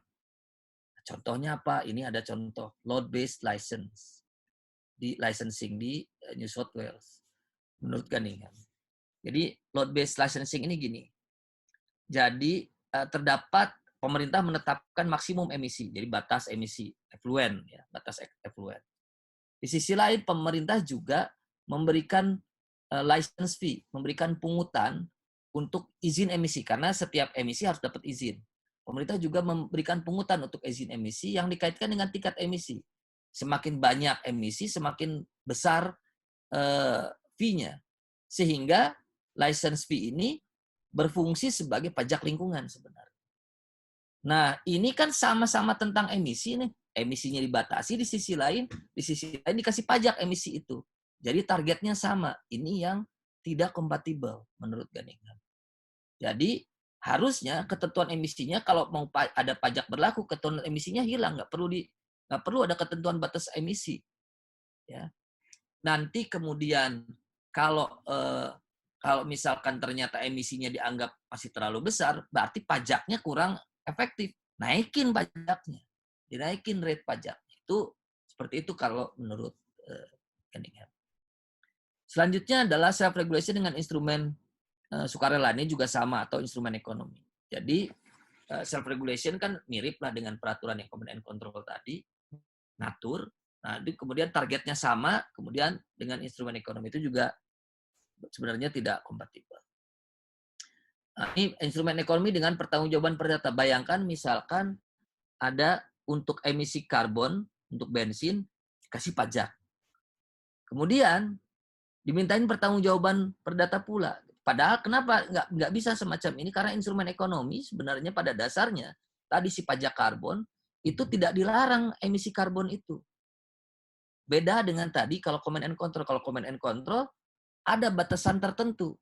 Contohnya apa? Ini ada contoh load-based license di licensing di New South Wales. Menurut Cunningham. Jadi load-based licensing ini gini. Jadi terdapat pemerintah menetapkan maksimum emisi, jadi batas emisi efluen, ya, batas efluen. Di sisi lain pemerintah juga memberikan license fee, memberikan pungutan untuk izin emisi karena setiap emisi harus dapat izin. Pemerintah juga memberikan pungutan untuk izin emisi yang dikaitkan dengan tingkat emisi. Semakin banyak emisi, semakin besar fee-nya. Sehingga license fee ini berfungsi sebagai pajak lingkungan sebenarnya. Nah, ini kan sama-sama tentang emisi nih. Emisinya dibatasi di sisi lain dikasih pajak emisi itu. Jadi targetnya sama. Ini yang tidak kompatibel menurut Cunningham. Jadi harusnya ketentuan emisinya kalau mau ada pajak berlaku, ketentuan emisinya hilang, nggak perlu ada ketentuan batas emisi. Ya. Nanti kemudian kalau misalkan ternyata emisinya dianggap masih terlalu besar, berarti pajaknya kurang efektif. Naikin pajaknya, dinaikin rate pajak. Itu seperti itu kalau menurut Cunningham. Selanjutnya adalah self regulation dengan instrumen sukarela, ini juga sama atau instrumen ekonomi. Jadi self regulation kan mirip lah dengan peraturan yang command and control tadi, ngatur. Nah, kemudian targetnya sama, kemudian dengan instrumen ekonomi itu juga sebenarnya tidak kompatibel. Nah, ini instrumen ekonomi dengan pertanggungjawaban perdata. Bayangkan misalkan ada untuk emisi karbon, untuk bensin, kasih pajak. Kemudian dimintain pertanggungjawaban perdata pula. Padahal kenapa nggak bisa semacam ini? Karena instrumen ekonomi sebenarnya pada dasarnya tadi si pajak karbon itu tidak dilarang emisi karbon itu. Beda dengan tadi kalau command and control. Kalau command and control ada batasan tertentu.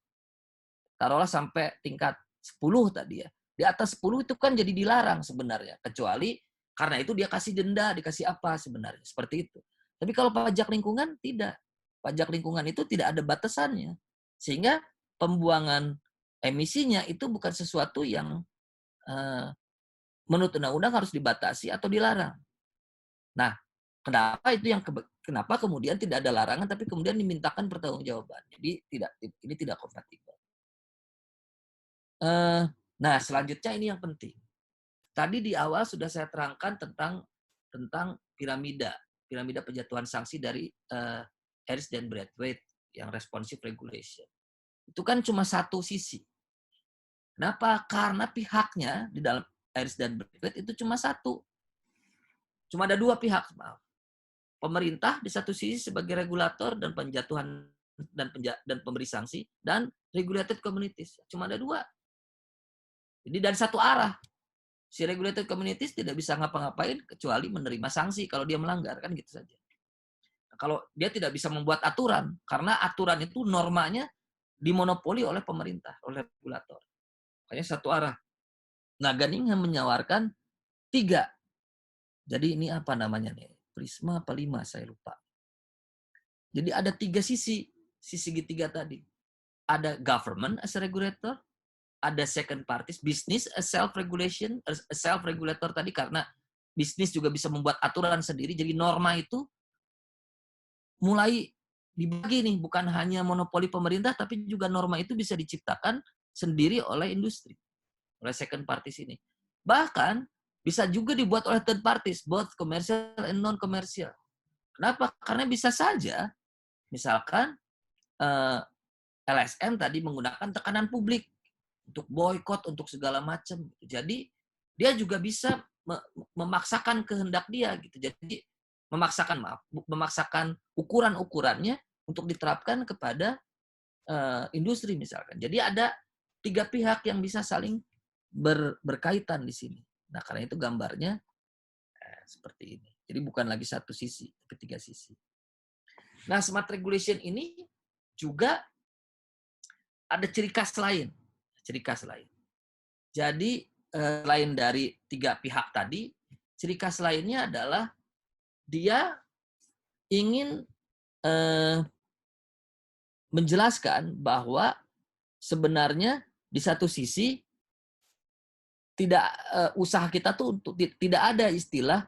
Taruhlah sampai tingkat 10 tadi ya. Di atas 10 itu kan jadi dilarang sebenarnya. Kecuali karena itu dia kasih denda, dikasih apa sebenarnya. Seperti itu. Tapi kalau pajak lingkungan tidak. Pajak lingkungan itu tidak ada batasannya. Sehingga pembuangan emisinya itu bukan sesuatu yang menurut undang-undang harus dibatasi atau dilarang. Nah, kenapa kemudian tidak ada larangan tapi kemudian dimintakan pertanggungjawaban. Jadi ini tidak kompatibel. Nah, selanjutnya ini yang penting. Tadi di awal sudah saya terangkan tentang piramida penjatuhan sanksi dari Harris dan Braithwaite yang responsive regulation. Itu kan cuma satu sisi. Kenapa? Karena pihaknya di dalam Harris dan Braithwaite itu cuma satu. Cuma ada dua pihak, maaf. Pemerintah di satu sisi sebagai regulator dan penjatuhan dan pemberi sanksi, dan regulated communities. Cuma ada dua. Jadi dari satu arah. Si regulated communities tidak bisa ngapa-ngapain kecuali menerima sanksi kalau dia melanggar, kan gitu saja. Nah, kalau dia tidak bisa membuat aturan, karena aturan itu normanya dimonopoli oleh pemerintah, oleh regulator. Makanya satu arah. Nah, Cunningham menyawarkan 3. Jadi ini apa namanya nih? Prisma apa 5, saya lupa. Jadi ada 3 sisi segitiga tadi. Ada government as a regulator, ada second parties, business as self-regulation, as self-regulator tadi karena bisnis juga bisa membuat aturan sendiri. Jadi norma itu mulai dibagi nih, bukan hanya monopoli pemerintah, tapi juga norma itu bisa diciptakan sendiri oleh industri, oleh second parties ini. Bahkan bisa juga dibuat oleh third parties, both commercial and non-commercial. Kenapa? Karena bisa saja, misalkan LSM tadi menggunakan tekanan publik untuk boykot, untuk segala macam. Jadi dia juga bisa memaksakan kehendak dia gitu. Jadi memaksakan ukuran-ukurannya untuk diterapkan kepada industri misalkan. Jadi ada 3 pihak yang bisa saling berkaitan di sini. Nah, karena itu gambarnya seperti ini. Jadi bukan lagi satu sisi, tapi 3 sisi. Nah, smart regulation ini juga ada ciri khas lain. Jadi selain dari 3 pihak tadi, ciri khas lainnya adalah dia ingin menjelaskan bahwa sebenarnya di satu sisi tidak usaha kita tuh untuk tidak ada istilah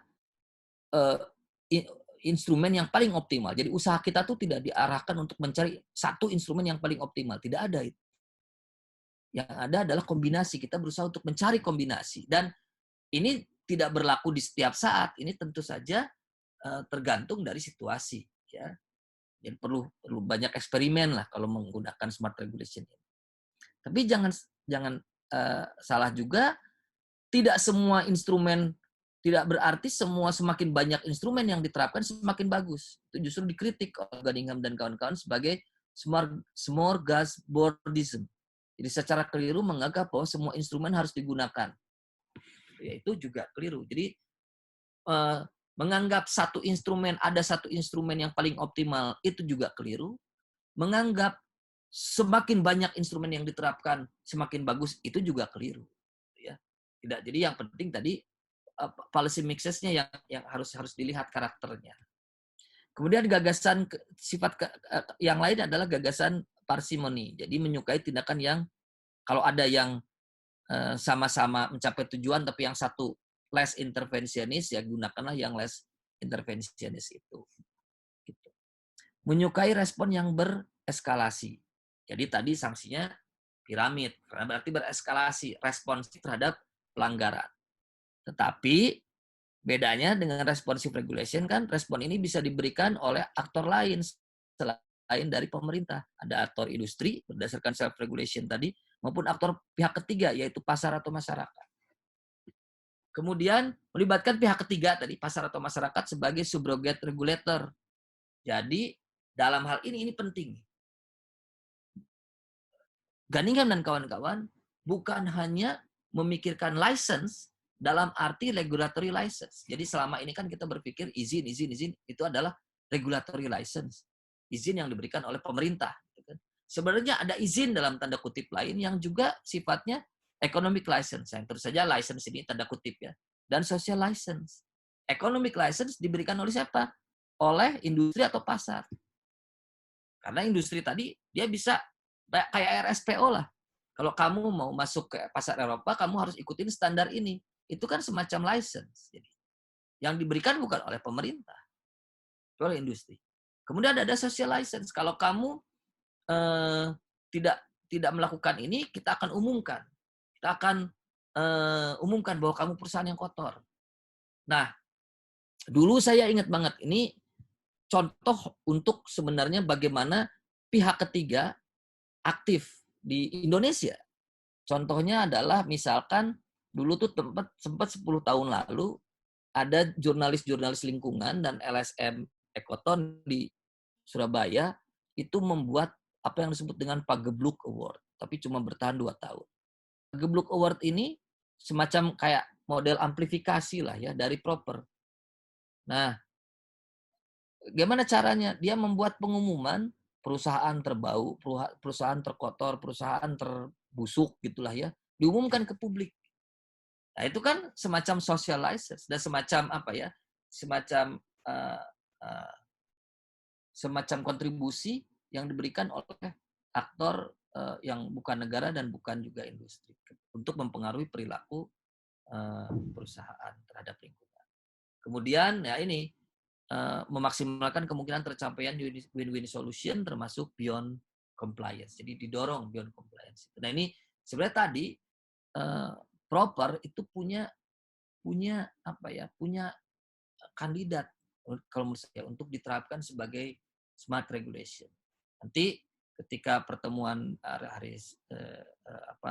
instrumen yang paling optimal. Jadi usaha kita tuh tidak diarahkan untuk mencari satu instrumen yang paling optimal. Tidak ada itu. Yang ada adalah kombinasi. Kita berusaha untuk mencari kombinasi. Dan ini tidak berlaku di setiap saat. Ini tentu saja tergantung dari situasi. Ya. Jadi perlu banyak eksperimen lah kalau menggunakan smart regulation ini. Tapi jangan salah juga, tidak semua instrumen, tidak berarti semakin banyak instrumen yang diterapkan semakin bagus. Itu justru dikritik oleh Cunningham dan kawan-kawan sebagai smorgasbordism. Jadi secara keliru menganggap bahwa semua instrumen harus digunakan. Ya, itu juga keliru. Jadi menganggap ada satu instrumen yang paling optimal itu juga keliru. Menganggap semakin banyak instrumen yang diterapkan semakin bagus itu juga keliru. Ya. Tidak. Jadi yang penting tadi policy mixes-nya yang harus dilihat karakternya. Kemudian gagasan yang lain adalah gagasan parsimony. Jadi menyukai tindakan yang kalau ada yang sama-sama mencapai tujuan tapi yang satu less interventionist, ya gunakanlah yang less interventionist itu. Gitu. Menyukai respon yang bereskalasi. Jadi tadi sanksinya piramid, karena berarti bereskalasi responsif terhadap pelanggaran. Tetapi bedanya dengan responsive regulation kan respon ini bisa diberikan oleh aktor lain selain dari pemerintah. Ada aktor industri berdasarkan self-regulation tadi, maupun aktor pihak ketiga yaitu pasar atau masyarakat. Kemudian melibatkan pihak ketiga tadi, pasar atau masyarakat sebagai subrogate regulator. Jadi dalam hal ini penting. Gunningham dan kawan-kawan bukan hanya memikirkan license dalam arti regulatory license. Jadi selama ini kan kita berpikir izin itu adalah regulatory license. Izin yang diberikan oleh pemerintah. Sebenarnya ada izin dalam tanda kutip lain yang juga sifatnya economic license. Yang terus saja license ini tanda kutip ya. Dan social license. Economic license diberikan oleh siapa? Oleh industri atau pasar. Karena industri tadi dia bisa kayak RSPO lah. Kalau kamu mau masuk ke pasar Eropa, kamu harus ikutin standar ini. Itu kan semacam license. Jadi, yang diberikan bukan oleh pemerintah, oleh industri. Kemudian ada social license. Kalau kamu tidak melakukan ini, kita akan umumkan. Kita akan umumkan bahwa kamu perusahaan yang kotor. Nah, dulu saya ingat banget, ini contoh untuk sebenarnya bagaimana pihak ketiga aktif di Indonesia. Contohnya adalah misalkan dulu tuh sempat 10 tahun lalu ada jurnalis-jurnalis lingkungan dan LSM Ekoton di Surabaya itu membuat apa yang disebut dengan Pagebluk Award, tapi cuma bertahan 2 tahun. Pagebluk Award ini semacam kayak model amplifikasi lah ya dari proper. Nah, gimana caranya? Dia membuat pengumuman perusahaan terbau, perusahaan terkotor, perusahaan terbusuk gitulah ya, diumumkan ke publik. Nah, itu kan semacam social license dan semacam apa ya? Semacam semacam kontribusi yang diberikan oleh aktor yang bukan negara dan bukan juga industri untuk mempengaruhi perilaku perusahaan terhadap lingkungan. Kemudian ya ini memaksimalkan kemungkinan tercapaian win-win solution termasuk beyond compliance. Jadi didorong beyond compliance. Nah ini sebenarnya tadi proper itu punya apa ya? Punya kandidat kalau menurut saya untuk diterapkan sebagai smart regulation. Nanti ketika pertemuan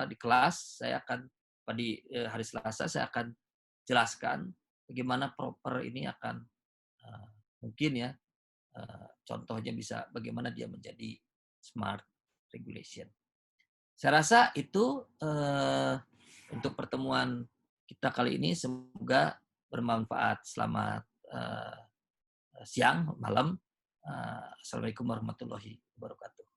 di kelas saya akan di hari Selasa saya akan jelaskan bagaimana proper ini akan mungkin ya contohnya bisa bagaimana dia menjadi smart regulation. Saya rasa itu untuk pertemuan kita kali ini semoga bermanfaat. Selamat siang, malam. Assalamualaikum warahmatullahi wabarakatuh.